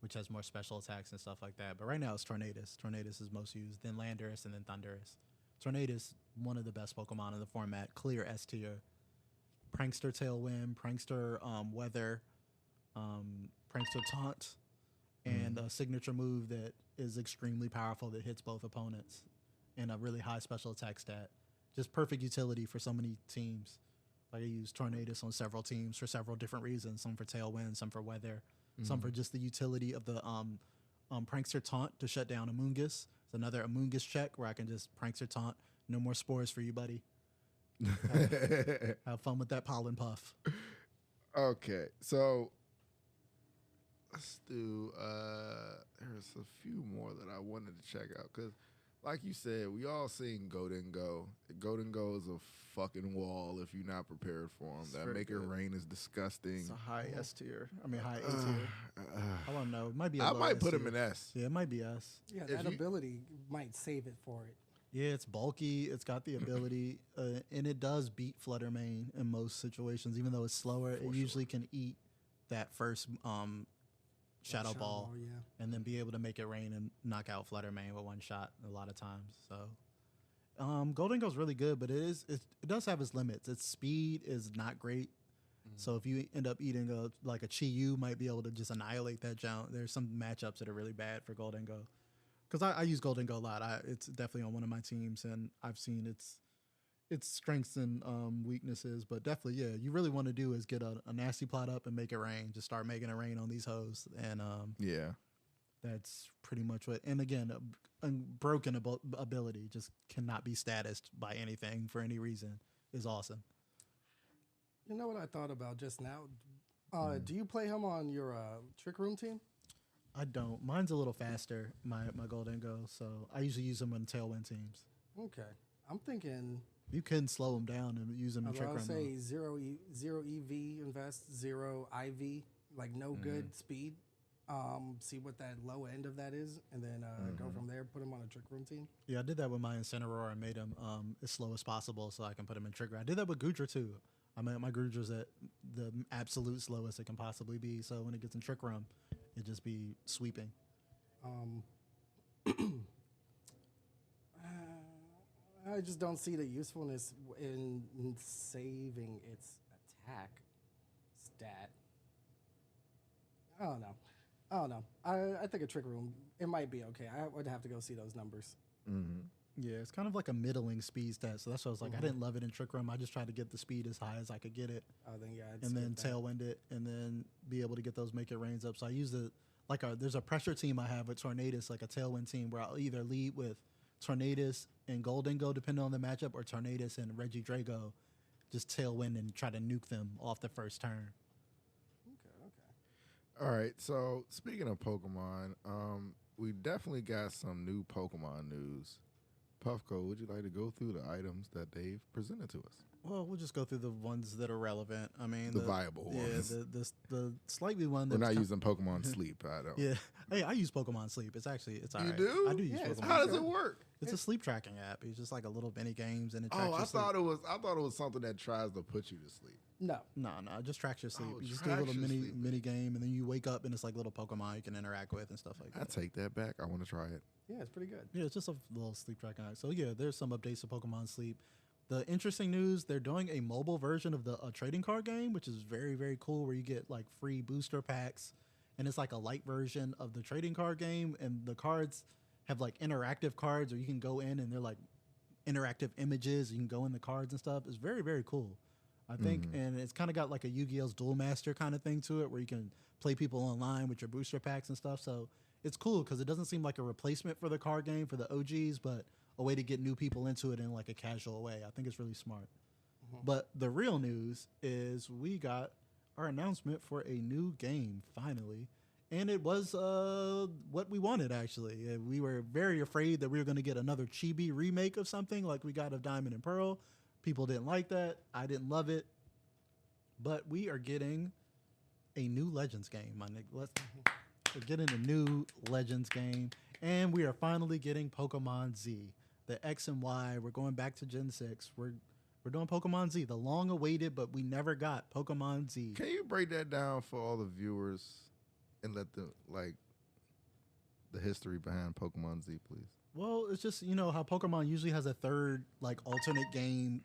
which has more special attacks and stuff like that. But right now it's Tornadus. Tornadus is most used, then Landorus, and then Thundurus. Tornadus, one of the best Pokemon in the format. Clear S tier. Prankster Tailwind, Prankster Weather, Prankster Taunt, and a signature move that is extremely powerful that hits both opponents, and a really high special attack stat. Just perfect utility for so many teams. Like I use Tornadus on several teams for several different reasons. Some for Tailwind, some for Weather, some for just the utility of the Prankster Taunt to shut down Amoonguss. It's another Amoonguss check where I can just Prankster Taunt. No more spores for you, buddy. Have fun with that pollen puff. Okay, so let's do. There's a few more that I wanted to check out because, like you said, we all seen Golden Go. Golden Go is a fucking wall if you're not prepared for them. That very Make It good. Rain is disgusting. It's a high S tier. I mean, high A tier. I don't know. It might be. I low might S put him tier. in S. Yeah, it might be S. Yeah, If that you- ability might save it for it. Yeah, it's bulky. It's got the ability, and it does beat Fluttermane in most situations. Even though it's slower, it usually can eat that first Shadow Ball, yeah. and then be able to make it rain and knock out Flutter Mane with one shot a lot of times. So Golden Go's really good, but it does have its limits. Its speed is not great. So if you end up eating a Chi, you might be able to just annihilate that jump. There's some matchups that are really bad for Golden Go. Because I use Golden Go a lot. It's definitely on one of my teams, and I've seen its strengths and weaknesses. But definitely, yeah, you really want to do is get a nasty plot up and make it rain. Just start making it rain on these hoes. And yeah. That's pretty much what. And again, a broken ability just cannot be statused by anything for any reason is awesome. You know what I thought about just now? Do you play him on your Trick Room team? I don't. Mine's a little faster, my Golden Go, so I usually use them on Tailwind teams. Okay. I'm thinking... You can slow them down and use them in Trick Room. I would say zero EV invest, 0 IV, like no good speed. See what that low end of that is, and then go from there, put him on a Trick Room team. Yeah, I did that with my Incineroar and made him as slow as possible so I can put him in Trick Room. I did that with Goodra too. I mean, my Goodra's at the absolute slowest it can possibly be, so when it gets in Trick Room, it just be sweeping. I just don't see the usefulness in saving its attack stat. I don't know. I think a Trick Room, it might be okay. I would have to go see those numbers. Yeah, it's kind of like a middling speed stat, so that's why I was like, I didn't love it in Trick Room. I just tried to get the speed as high as I could get it. Oh, then yeah, and then Tailwind it, and then be able to get those Make It Rains up. So I use there's a pressure team I have with Tornadus, like a Tailwind team, where I'll either lead with Tornadus and Golden Go, depending on the matchup, or Tornadus and Regidrago, just Tailwind and try to nuke them off the first turn. Okay. All right, so speaking of Pokemon, we definitely got some new Pokemon news. Puffco, would you like to go through the items that they've presented to us? Well, we'll just go through the ones that are relevant. I mean, the viable ones. Yeah, the slightly one. We're not using Pokemon Sleep. I don't. Yeah, hey, I use Pokemon Sleep. It's all right. You do? I do use Pokemon. How does it work? It's a sleep tracking app. It's just like a little mini games and it tracks I your sleep. thought it was something that tries to put you to sleep. No, it just tracks your sleep. Oh, You just do a little sleep. mini game, and then you wake up and it's like little Pokemon you can interact with and stuff like that. I take that back. I want to try it. yeah, it's pretty good. Yeah, it's just a little sleep tracking app. So yeah, there's some updates to Pokemon Sleep. The interesting news, they're doing a mobile version of the trading card game, which is very, very cool, where you get like free booster packs, and it's like a light version of the trading card game, and the cards have like interactive cards, or you can go in and they're like interactive images. You can go in the cards and stuff. It's very, very cool, I think, and it's kind of got like a Yu-Gi-Oh's Duel Master kind of thing to it, where you can play people online with your booster packs and stuff. So it's cool because it doesn't seem like a replacement for the card game for the OGs, but a way to get new people into it in like a casual way. I think it's really smart. But the real news is we got our announcement for a new game finally. And it was what we wanted, actually. We were very afraid that we were going to get another chibi remake of something like we got of Diamond and Pearl. People didn't like that. I didn't love it. But we are getting a new Legends game, my nigga. We're getting a new Legends game. And we are finally getting Pokemon Z. The X and Y. We're going back to Gen 6. We're doing Pokemon Z, the long-awaited, but we never got Pokemon Z. Can you break that down for all the viewers and let them, like, the history behind Pokemon Z, please? Well, it's just, you know, how Pokemon usually has a third, like, alternate game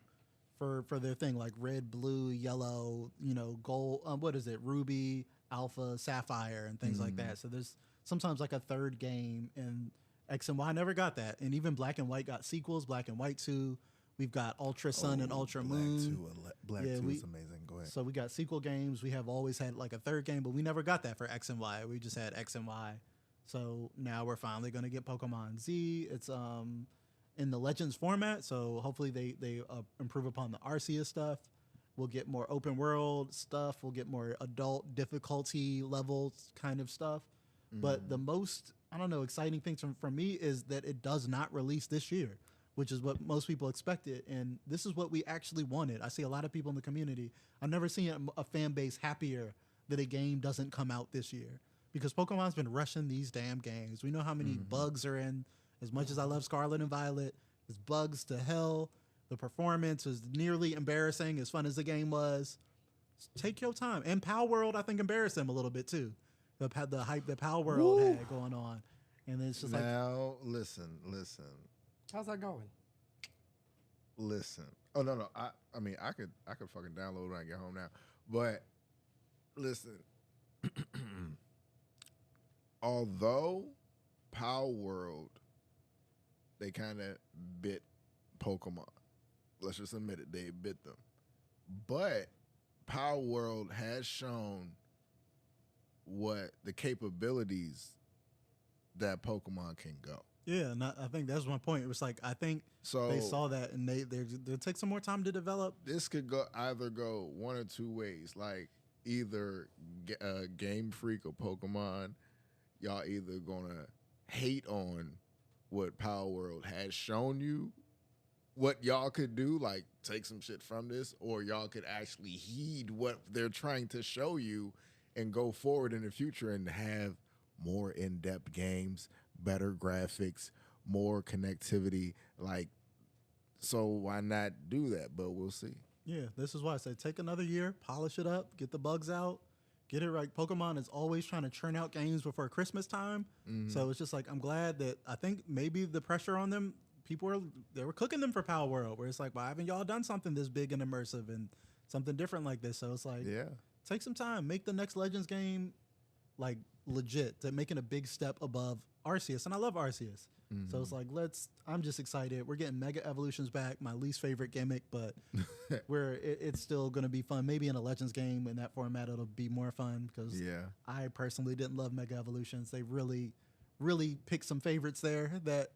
for their thing, like red, blue, yellow, you know, gold, what is it, Ruby, Alpha, Sapphire, and things like that. So there's sometimes, like, a third game, and X and Y never got that. And even Black and White got sequels, Black and White 2. We've got Ultra Sun and Ultra Moon. Black 2 is amazing. Go ahead. So we got sequel games. We have always had like a third game, but we never got that for X and Y. We just had X and Y. So now we're finally going to get Pokemon Z. It's in the Legends format, so hopefully they improve upon the Arceus stuff. We'll get more open world stuff. We'll get more adult difficulty levels kind of stuff. But the most, I don't know, exciting thing for me is that it does not release this year, which is what most people expected. And this is what we actually wanted. I see a lot of people in the community. I've never seen a fan base happier that a game doesn't come out this year, because Pokemon's been rushing these damn games. We know how many bugs are in. As much as I love Scarlet and Violet, there's bugs to hell. The performance is nearly embarrassing, as fun as the game was. Take your time. And Power World, I think, embarrassed them a little bit too. the hype that Power World had going on, and it's just now listen. How's that going? Listen. Oh no. I mean I could fucking download it when I get home now. But listen. Although Power World, they kind of bit Pokemon. Let's just admit it, they bit them. But Power World has shown what the capabilities that Pokemon can go. Yeah, and I think that's my point. It was like I think they saw that and they'll take some more time to develop. This could either go one or two ways. Like either Game Freak or Pokemon, y'all either gonna hate on what Power World has shown you, what y'all could do, like take some shit from this, or y'all could actually heed what they're trying to show you and go forward in the future and have more in-depth games, better graphics, more connectivity. Like, so why not do that? But we'll see. Yeah, this is why I say take another year, polish it up, get the bugs out, get it right. Pokemon is always trying to churn out games before Christmas time. So it's just like, I'm glad that I think maybe the pressure on them, they were cooking them for Power World, where it's like, why haven't y'all done something this big and immersive and something different like this? So it's like, take some time, make the next Legends game like legit, to making a big step above Arceus. And I love Arceus. So it's like, I'm just excited. We're getting Mega Evolutions back, my least favorite gimmick, but it's still going to be fun. Maybe in a Legends game in that format, it'll be more fun because I personally didn't love Mega Evolutions. They really picked some favorites there that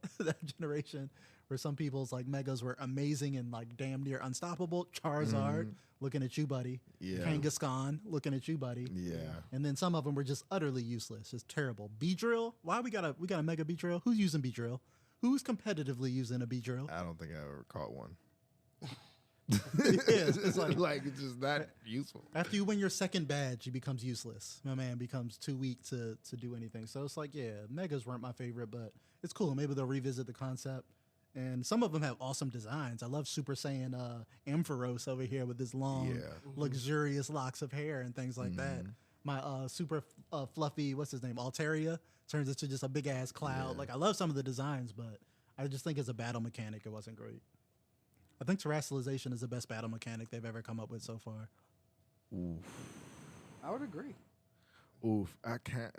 generation, where some people's like Megas were amazing and like damn near unstoppable. Charizard, looking at you, buddy. Kangaskhan, looking at you, buddy. And then some of them were just utterly useless, just terrible. Beedrill, why we got a Mega Beedrill? Who's using Beedrill? Who's competitively using a Beedrill? I don't think I ever caught one. It's like it's just not useful. After you win your second badge, he becomes useless. My man becomes too weak to do anything. So it's like, Megas weren't my favorite, but it's cool. Maybe they'll revisit the concept. And some of them have awesome designs. I love Super Saiyan Ampharos over here with his long, luxurious locks of hair and things like that. My super fluffy, what's his name, Altaria, turns into just a big ass cloud. Like, I love some of the designs, but I just think as a battle mechanic, it wasn't great. I think Terrestrialization is the best battle mechanic they've ever come up with so far. Oof. I would agree. Oof. I can't.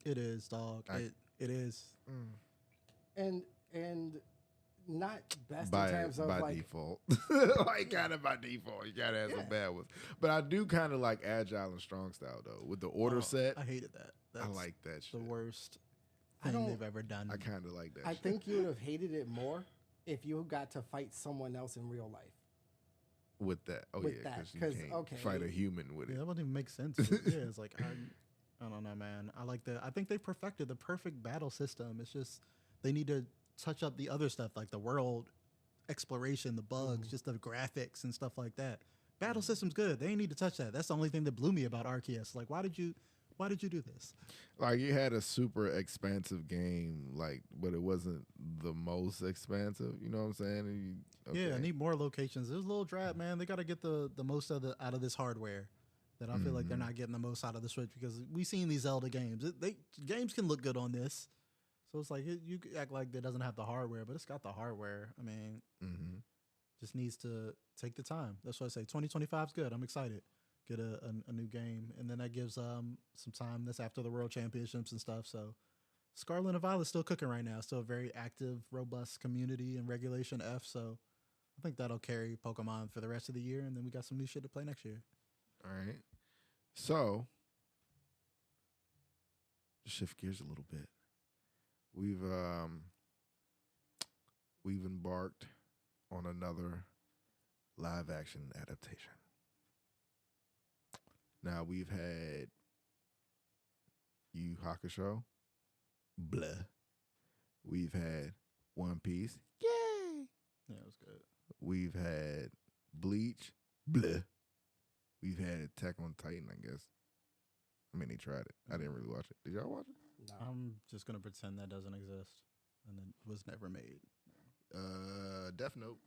It is, dog. It is. And not best by in terms of like default. Like kind of by default. You gotta have some bad ones. But I do kind of like Agile and Strong Style though. With the order set. I hated that. That's I like that shit. the worst thing they've ever done. I kind of like that I shit. think you would have hated it more if you got to fight someone else in real life. With that. Oh With yeah, that, because you can't fight a human with it. That wouldn't even make sense. It's like I don't know, man. I think they perfected the perfect battle system. It's just they need to touch up the other stuff, like the world exploration, the bugs, just the graphics and stuff like that. Battle system's good. They ain't need to touch that. That's the only thing that blew me about Arceus. Like, why did you do this? Like, you had a super expansive game, like, but it wasn't the most expansive. You know what I'm saying? Yeah, I need more locations. There's a little dry, man. They got to get the most out of this hardware. That I feel like they're not getting the most out of the Switch, because we've seen these Zelda games. Games can look good on this. So it's like, you act like it doesn't have the hardware, but it's got the hardware. I mean, just needs to take the time. That's why I say 2025 is good. I'm excited. Get a new game. And then that gives some time. That's after the World Championships and stuff. So Scarlet and Violet's still cooking right now. Still a very active, robust community and Regulation F. So I think that'll carry Pokemon for the rest of the year. And then we got some new shit to play next year. All right. So, shift gears a little bit. We've embarked on another live action adaptation. Now we've had Yu Hakusho, blah. We've had One Piece, yay. Yeah, it was good. We've had Bleach, blah. We've had Attack on Titan, I guess. I mean, they tried it. I didn't really watch it. Did y'all watch it? No. I'm just going to pretend that doesn't exist. And it was never made. Death Note.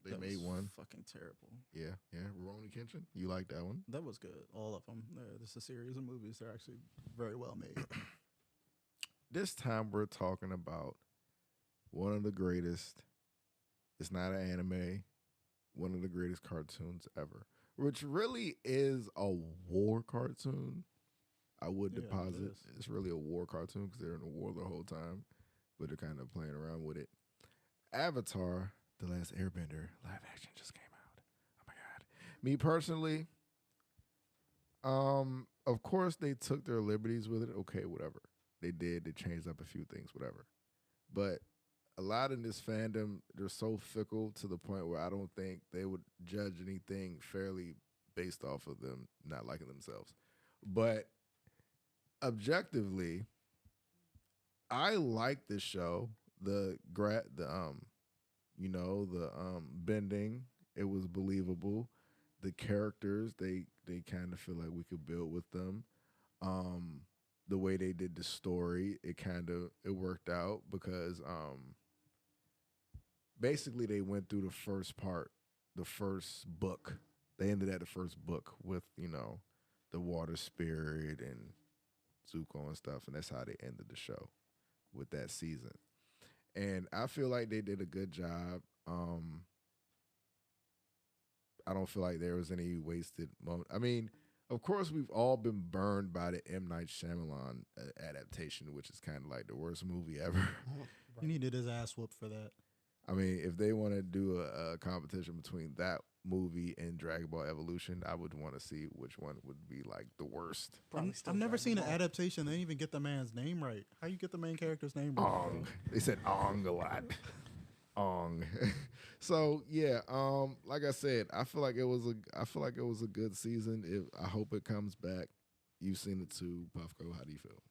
They That made was one. fucking terrible. Yeah. Rurouni Kenshin. You like that one? That was good. All of them. This is a series of movies. They're actually very well made. This time we're talking about one of the greatest. It's not an anime. One of the greatest cartoons ever, which really is a war cartoon. I would Yeah, deposit it is. it's really a war cartoon because they're in a war the whole time, but they're kind of playing around with it. Avatar: The Last Airbender live action just came out. Oh my god! Me personally, of course they took their liberties with it. Okay, whatever they did, they changed up a few things, whatever. But a lot in this fandom, they're so fickle to the point where I don't think they would judge anything fairly based off of them not liking themselves. But objectively, I like this show. The bending, it was believable. The characters, they kind of feel like we could build with them. The way they did the story, it worked out because basically they went through the first book. They ended at the first book with, the water spirit and Zuko and stuff, and that's how they ended the show with that season. And I feel like they did a good job. I don't feel like there was any wasted moment. I mean, of course, we've all been burned by the M. Night Shyamalan adaptation, which is kind of like the worst movie ever. He needed his ass whooped for that. I mean, if they want to do a competition between that movie and Dragon Ball Evolution, I would want to see which one would be like the worst. I've never seen an adaptation. They didn't even get the man's name right. How you get the main character's name right? Ong. They said Ong a lot. Ong. So yeah, like I said, I feel like it was a good season. I hope it comes back. You've seen it too, Puffco. How do you feel?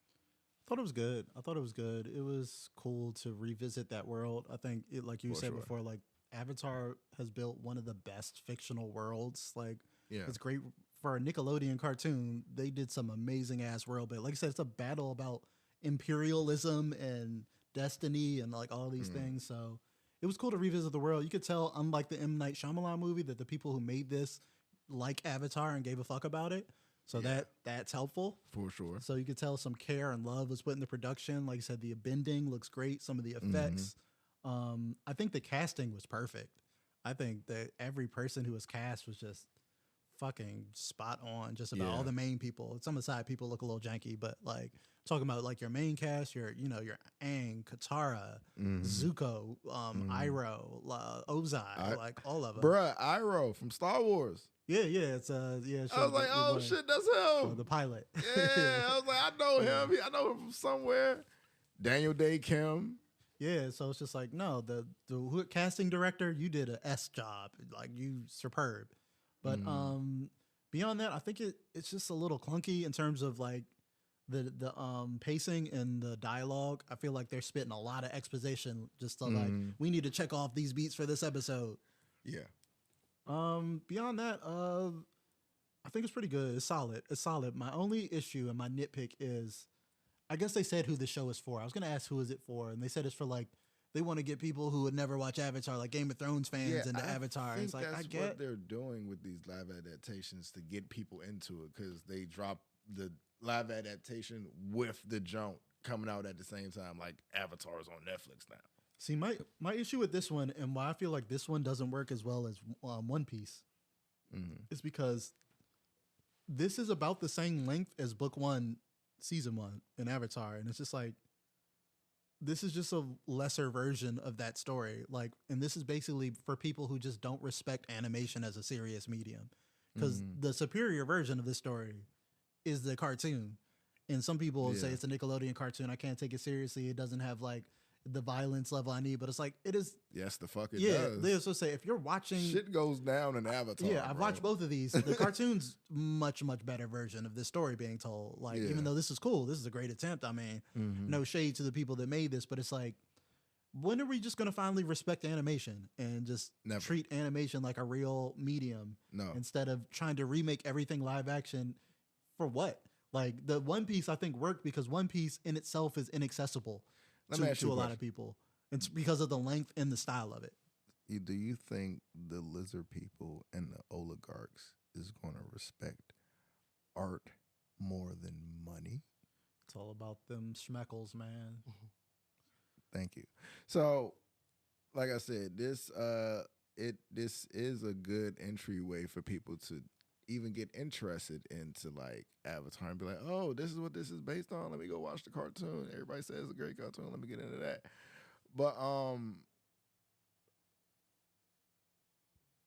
I thought it was good. It was cool to revisit that world. I think it, like you For said sure. before, like Avatar has built one of the best fictional worlds. Like, Yeah. it's great for a Nickelodeon cartoon. They did some amazing ass world building. Like I said, it's a battle about imperialism and destiny and like all these things. So it was cool to revisit the world. You could tell, unlike the M. Night Shyamalan movie, that the people who made this like Avatar and gave a fuck about it. So Yeah. that's helpful. For sure. So you could tell some care and love was put in the production. Like I said, the bending looks great. Some of the effects. I think the casting was perfect. I think that every person who was cast was just fucking spot on. Just about all Yeah. the main people. Some of the side people look a little janky, but like talking about like your main cast, your Aang, Katara, Zuko, Iroh, Ozai, like all of them. Bruh, Iroh from Star Wars. Yeah, it's yeah. I was like, oh shit, that's him. the pilot. Yeah, I was like, I know him. I know him from somewhere. Daniel Day Kim. Yeah, so it's just like, no, the casting director, you did a S job, like you superb. But beyond that, I think it's just a little clunky in terms of like the pacing and the dialogue. I feel like they're spitting a lot of exposition just to like, we need to check off these beats for this episode. Yeah. Beyond that, I think it's pretty good. It's solid. My only issue and my nitpick is, I guess they said who the show is for. I was gonna ask who is it for, and they said it's for like they want to get people who would never watch Avatar, like Game of Thrones fans, into Avatar. Think It's like that's I get what they're doing with these live adaptations to get people into it because they drop the live adaptation with the junk coming out at the same time, like Avatar's on Netflix now. See, my issue with this one and why I feel like this one doesn't work as well as One Piece is because this is about the same length as Book 1, Season 1 in Avatar, and it's just like this is just a lesser version of that story. Like, and this is basically for people who just don't respect animation as a serious medium, because the superior version of this story is the cartoon, and some people say it's a Nickelodeon cartoon. I can't take it seriously. It doesn't have like the violence level I need, but it's like it is. Yes, the fuck it Yeah, does. they also say if you're watching, Shit goes down in Avatar. yeah, I've bro. watched both of these. The cartoon's much better version of this story being told. Like, even though this is cool, this is a great attempt. I mean, no shade to the people that made this, but it's like, when are we just gonna finally respect animation and just treat animation like a real medium? No. Instead of trying to remake everything live action. For what? Like the One Piece, I think worked because One Piece in itself is inaccessible to a lot of people. It's because of the length and the style of it. do you think the lizard people and the oligarchs is going to respect art more than money? It's all about them schmeckles, man. Thank you. So, like I said, this is a good entryway for people to even get interested into like Avatar and be like, oh, this is what this is based on. Let me go watch the cartoon. Everybody says it's a great cartoon. Let me get into that. But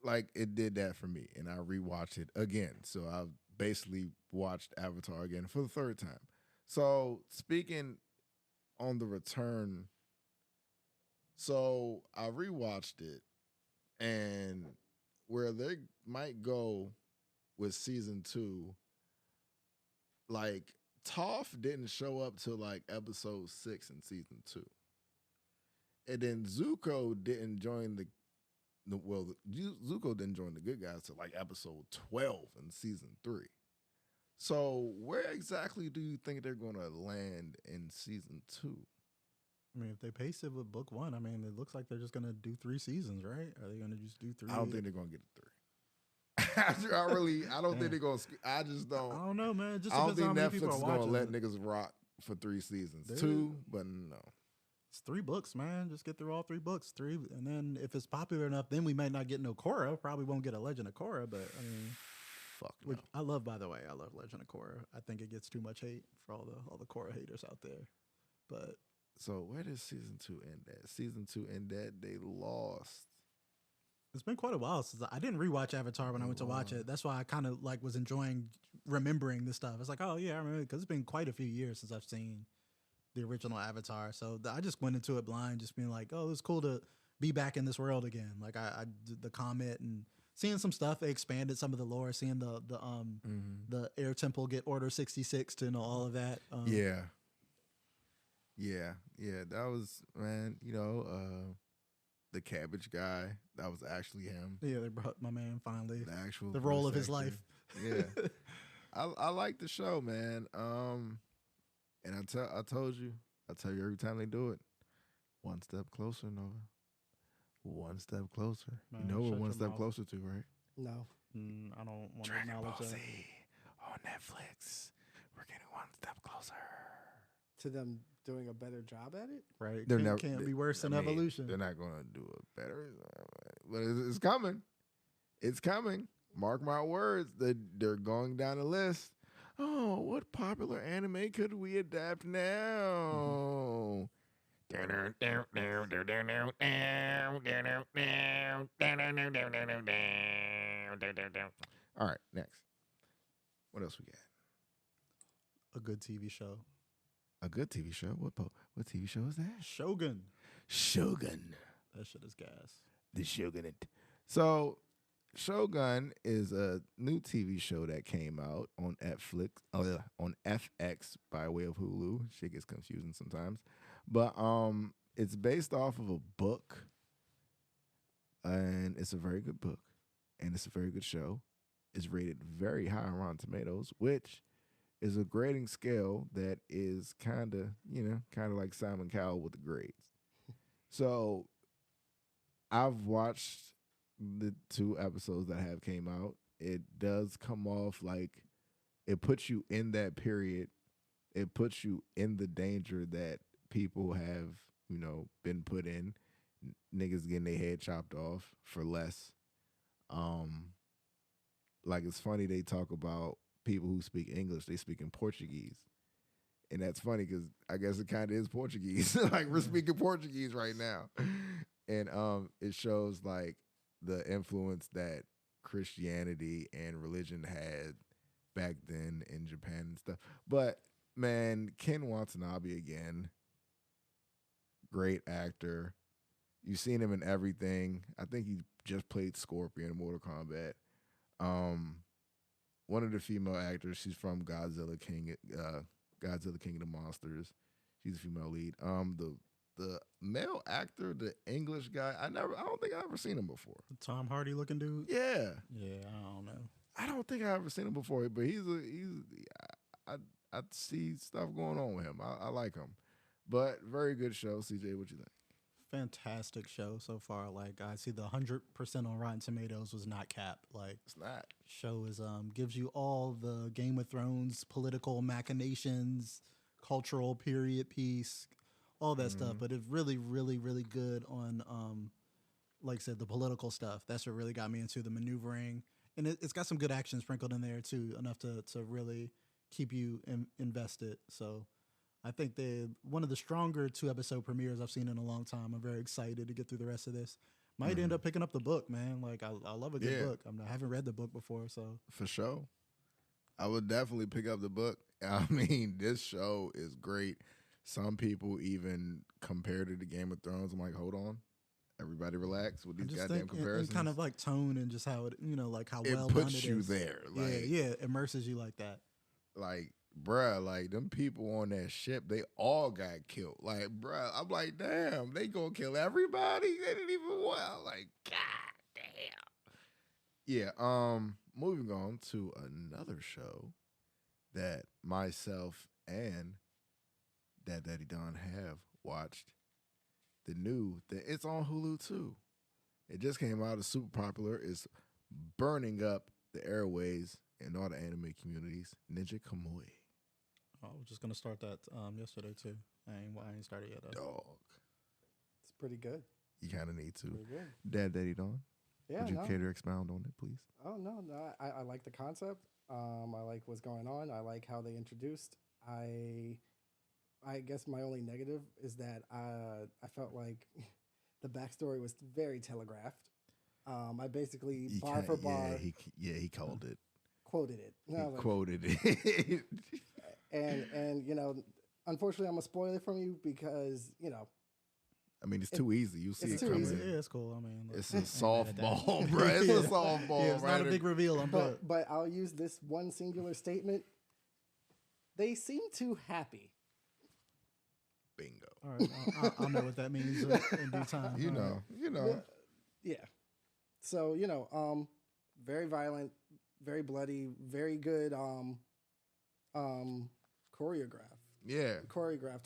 like it did that for me, and I rewatched it again. So I've basically watched Avatar again for the third time. So speaking on the return, so I rewatched it, and where they might go with season 2, like Toph didn't show up till like episode 6 in season 2, and then Zuko didn't join Zuko didn't join the good guys till like episode 12 in season 3. So where exactly do you think they're going to land in season 2? I mean, if they pace it with book 1, I mean, it looks like they're just going to do 3 seasons, right? Are they going to just do 3? I don't think they're going to get to 3. I don't think they're going to. I just don't. I don't know, man. It just I don't depends think on how many Netflix people is are going to watching let it. niggas rock for 3 seasons. They're- 2, but no. It's 3 books, man. Just get through all 3 books. 3, and then if it's popular enough, then we might not get no Korra. Probably won't get a Legend of Korra, but I mean, Fuck no. which I love, by the way. I love Legend of Korra. I think it gets too much hate for all the Korra haters out there. But So where does season 2 end at? Season 2 end at they lost. it's been quite a while since I didn't rewatch Avatar when I went to watch it. That's why I kind of like was enjoying remembering this stuff. It's like, oh yeah, I remember, because it's been quite a few years since I've seen the original Avatar. So I just went into it blind, just being like, oh, it's cool to be back in this world again. Like I did the comet and seeing some stuff. They expanded some of the lore, seeing the air temple get Order 66 to know all of that. Yeah. That was, man. The cabbage guy. That was actually him. Yeah, they brought my man finally. The actual The role voice of his actor. life. Yeah. I like the show, man. And I tell you every time they do it, one step closer, Nova. One step closer. Man, you know we're shut one your step mouth. closer to, right? No. I don't want to Dragon acknowledge Ball that. Z on Netflix. We're getting one step closer. To them doing a better job at it? Right? They're Can't be worse than Evolution. They're not going to do it better, but it's coming. It's coming. Mark my words. They're going down the list. Oh, what popular anime could we adapt now? All right, next. What else we got? A good TV show. A good TV show? What TV show is that? Shogun. Shogun. That shit is gas. The Shogunate. So, Shogun is a new TV show that came out on Netflix, on FX by way of Hulu. Shit gets confusing sometimes, but it's based off of a book, and it's a very good book, and it's a very good show. It's rated very high on Rotten Tomatoes, which is a grading scale that is kind of like Simon Cowell with the grades. So, I've watched the 2 episodes that have came out. It does come off like it puts you in that period. It puts you in the danger that people have, been put in. Niggas getting their head chopped off for less. Like it's funny they talk about people who speak English, they speak in Portuguese. And that's funny because I guess it kind of is Portuguese. Like we're speaking Portuguese right now. And it shows like the influence that Christianity and religion had back then in Japan and stuff. But man, Ken Watanabe again, great actor. You've seen him in everything. I think he just played Scorpion in Mortal Kombat. One of the female actors, she's from Godzilla King of the Monsters. She's a female lead. The male actor, the English guy, I don't think I ever seen him before. Tom Hardy looking dude. Yeah. Yeah, I don't know. I don't think I ever seen him before, but I see stuff going on with him. I like him. But very good show. CJ, what you think? fantastic show so far. Like I see the 100% on Rotten Tomatoes was not capped. Like It's not. show is gives you all the Game of Thrones political machinations, cultural period piece, all that stuff. But it's really, really, really good on like I said, the political stuff. That's what really got me into the maneuvering, and it's got some good action sprinkled in there too, enough to really keep you invested. So. I think one of the stronger 2-episode premieres I've seen in a long time. I'm very excited to get through the rest of this. Might end up picking up the book, man. Like I love a good book. I haven't read the book before, so For sure. I would definitely pick up the book. I mean, this show is great. Some people even compared it to Game of Thrones. I'm like, hold on. Everybody relax with these goddamn comparisons. and kind of like tone and just how it, like how it well done puts it you is. there. Like, yeah, immerses you like that. Like, bruh, like them people on that ship, they all got killed. Like, bruh, I'm like, damn, they gonna kill everybody? They didn't even want. I'm like, god damn. Yeah, moving on to another show that myself and Dabdaddydon have watched. It's on Hulu too. It just came out. It's super popular. It's burning up the airways and all the anime communities. Ninja Kamui. I was just gonna start that yesterday too. I ain't started yet. Dog. It's pretty good. You kind of need to. Pretty good. Dabdaddydon. Yeah. Would you care to expound on it, please? Oh no. I like the concept. I like what's going on. I like how they introduced. I guess my only negative is that I felt like the backstory was very telegraphed. I basically bar for bar. He called it. Quoted it. He quoted it. and unfortunately, I'm gonna spoil it from you because I mean, it's too easy. You see it it's too coming. easy. Yeah, it's cool. I mean, It's a softball, bro. It's a softball, yeah, it's right? not a big reveal. But I'll use this one singular statement. They seem too happy. Bingo. All right, I'll know what that means in due time. You know. Yeah. So very violent, very bloody, very good choreographed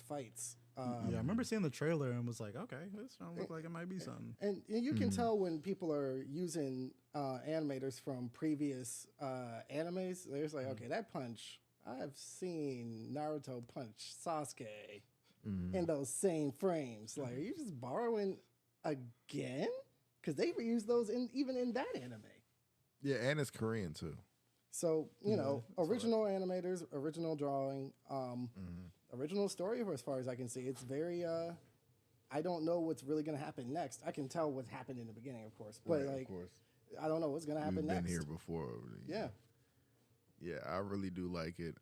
fights. Yeah, I remember seeing the trailer and was like, okay, this don't look like it might be something. And you can tell when people are using animators from previous animes. They're just like, okay, that punch, I've seen Naruto punch Sasuke in those same frames. Like, are you just borrowing again? Because they reused those even in that anime. Yeah, and it's Korean too. So, original animators, original drawing, original story as far as I can see. It's very, I don't know what's really going to happen next. I can tell what happened in the beginning, of course. But, Right, of course. I don't know what's going to happen We've next. been here before. Yeah. Yeah, I really do like it.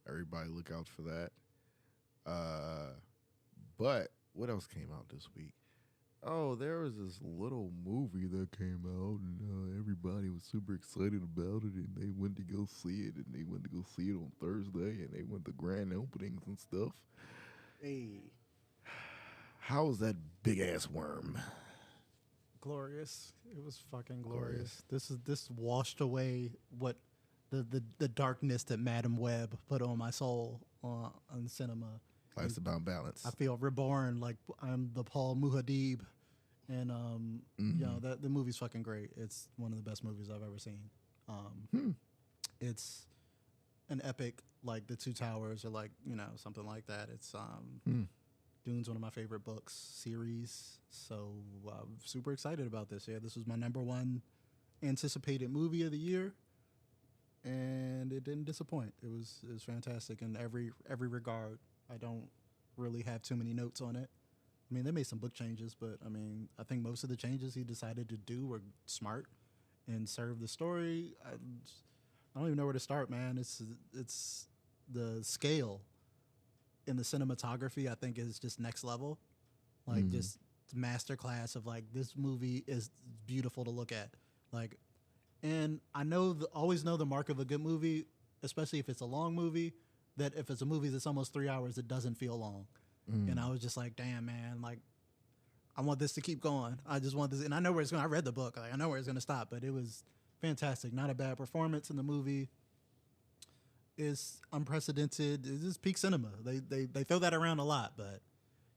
Everybody look out for that. But what else came out this week? Oh, there was this little movie that came out, and everybody was super excited about it, and they went to go see it, and they went to go see it on Thursday, and they went to grand openings and stuff. Hey. How was that big-ass worm? Glorious. It was fucking glorious. This washed away what the darkness that Madam Web put on my soul on cinema. Life's about balance. I feel reborn, like I'm the Paul Muad'Dib, and that the movie's fucking great. It's one of the best movies I've ever seen. It's an epic, like The Two Towers or like something like that. It's Dune's one of my favorite books series, so I'm super excited about this. Yeah, this was my #1 anticipated movie of the year, and it didn't disappoint. It was fantastic in every regard. I don't really have too many notes on it. I mean, they made some book changes, but I mean, I think most of the changes he decided to do were smart and serve the story. I don't even know where to start, man. It's the scale in the cinematography, I think, is just next level. Like just masterclass of like, this movie is beautiful to look at. Like, and I always know the mark of a good movie, especially if it's a long movie, that if it's a movie that's almost 3 hours, it doesn't feel long. And I was just like, damn, man, like, I want this to keep going. I just want this. And I know where it's going. I read the book. Like, I know where it's going to stop, but it was fantastic. Not a bad performance in the movie. Is unprecedented. It's just peak cinema. They throw that around a lot, but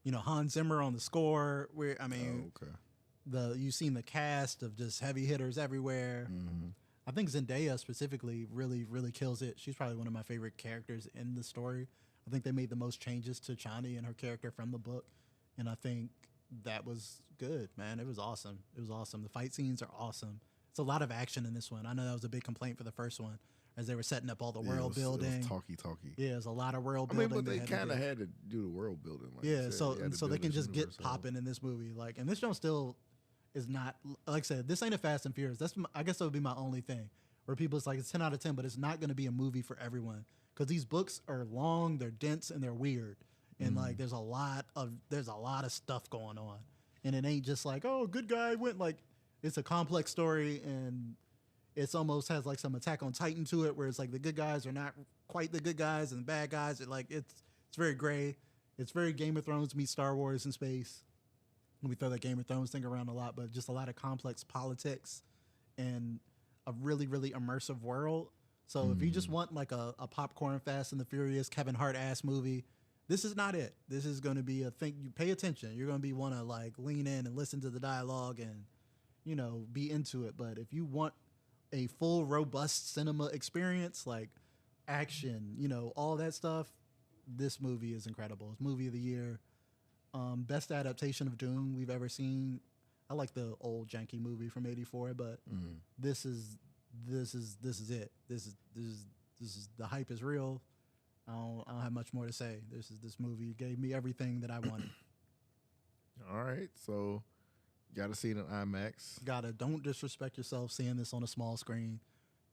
Hans Zimmer on the score. Where I mean, okay. you've seen the cast of just heavy hitters everywhere. Mm-hmm. I think Zendaya specifically really, really kills it. She's probably one of my favorite characters in the story. I think they made the most changes to Chani and her character from the book, and I think that was good, man. It was awesome. It was awesome. The fight scenes are awesome. It's a lot of action in this one. I know that was a big complaint for the first one, as they were setting up all the world building. It was talky. Yeah, there's a lot of world building. But they kind of had to do the world building. Like yeah, so they can just get popping in this movie. Like, and this show still is not, like I said, this ain't a Fast and Furious. I guess that would be my only thing, where people, it's like it's 10 out of 10, but it's not going to be a movie for everyone, because these books are long, they're dense, and they're weird, and like there's a lot of stuff going on, and it ain't just like, oh, good guy went, like, it's a complex story, and it's almost has like some Attack on Titan to it, where it's like the good guys are not quite the good guys and the bad guys. It's very gray. It's very Game of Thrones meets Star Wars in space. And we throw that Game of Thrones thing around a lot, but just a lot of complex politics and a really, really immersive world. So if you just want like a popcorn Fast and the Furious Kevin Hart ass movie, this is not it. This is going to be a thing. You pay attention. You're going to be want to like lean in and listen to the dialogue and, be into it. But if you want a full, robust cinema experience, like action, all that stuff, this movie is incredible. It's movie of the year. Best adaptation of Dune we've ever seen. I like the old janky movie from '84, but this is it. This is the hype is real. I don't have much more to say. This movie gave me everything that I wanted. All right, so got to see it in IMAX. Don't disrespect yourself seeing this on a small screen.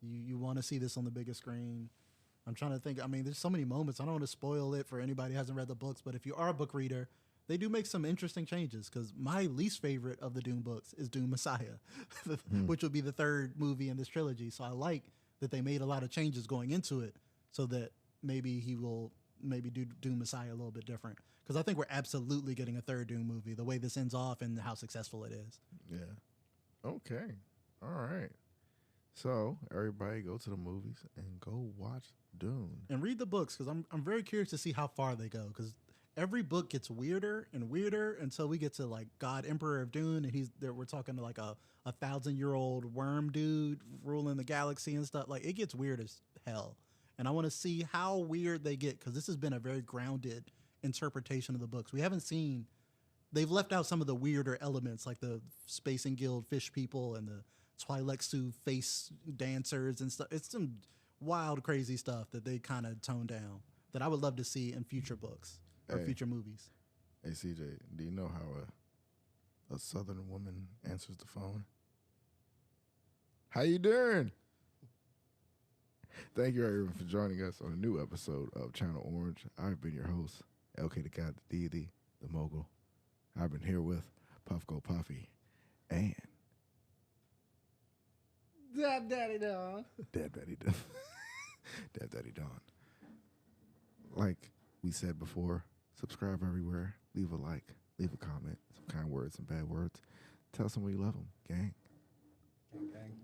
You want to see this on the biggest screen. I'm trying to think. I mean, there's so many moments. I don't want to spoil it for anybody who hasn't read the books, but if you are a book reader, they do make some interesting changes, because my least favorite of the Dune books is Dune Messiah, which will be the third movie in this trilogy. So I like that they made a lot of changes going into it, so that maybe he will do Dune Messiah a little bit different. Because I think we're absolutely getting a third Dune movie, the way this ends off and how successful it is. Yeah. Okay. All right. So everybody go to the movies and go watch Dune. And read the books, because I'm very curious to see how far they go, because every book gets weirder and weirder until we get to like God Emperor of Dune, and we're talking to like a 1,000-year-old worm dude ruling the galaxy and stuff. Like, it gets weird as hell. And I want to see how weird they get, because this has been a very grounded interpretation of the books. They've left out some of the weirder elements, like the Spacing Guild fish people and the Twi'lexu face dancers and stuff. It's some wild, crazy stuff that they kind of toned down that I would love to see in future books or future movies. Hey, CJ, do you know how a Southern woman answers the phone? How you doing? Thank you, everyone, for joining us on a new episode of Channel Orange. I've been your host, LK the God, the Deity, the Mogul. I've been here with Puffco Puffy and Dabdaddydon. Dabdaddydon. Dabdaddydon. Like we said before, subscribe everywhere. Leave a like. Leave a comment. Some kind words, some bad words. Tell someone you love them. Gang. Gang, gang.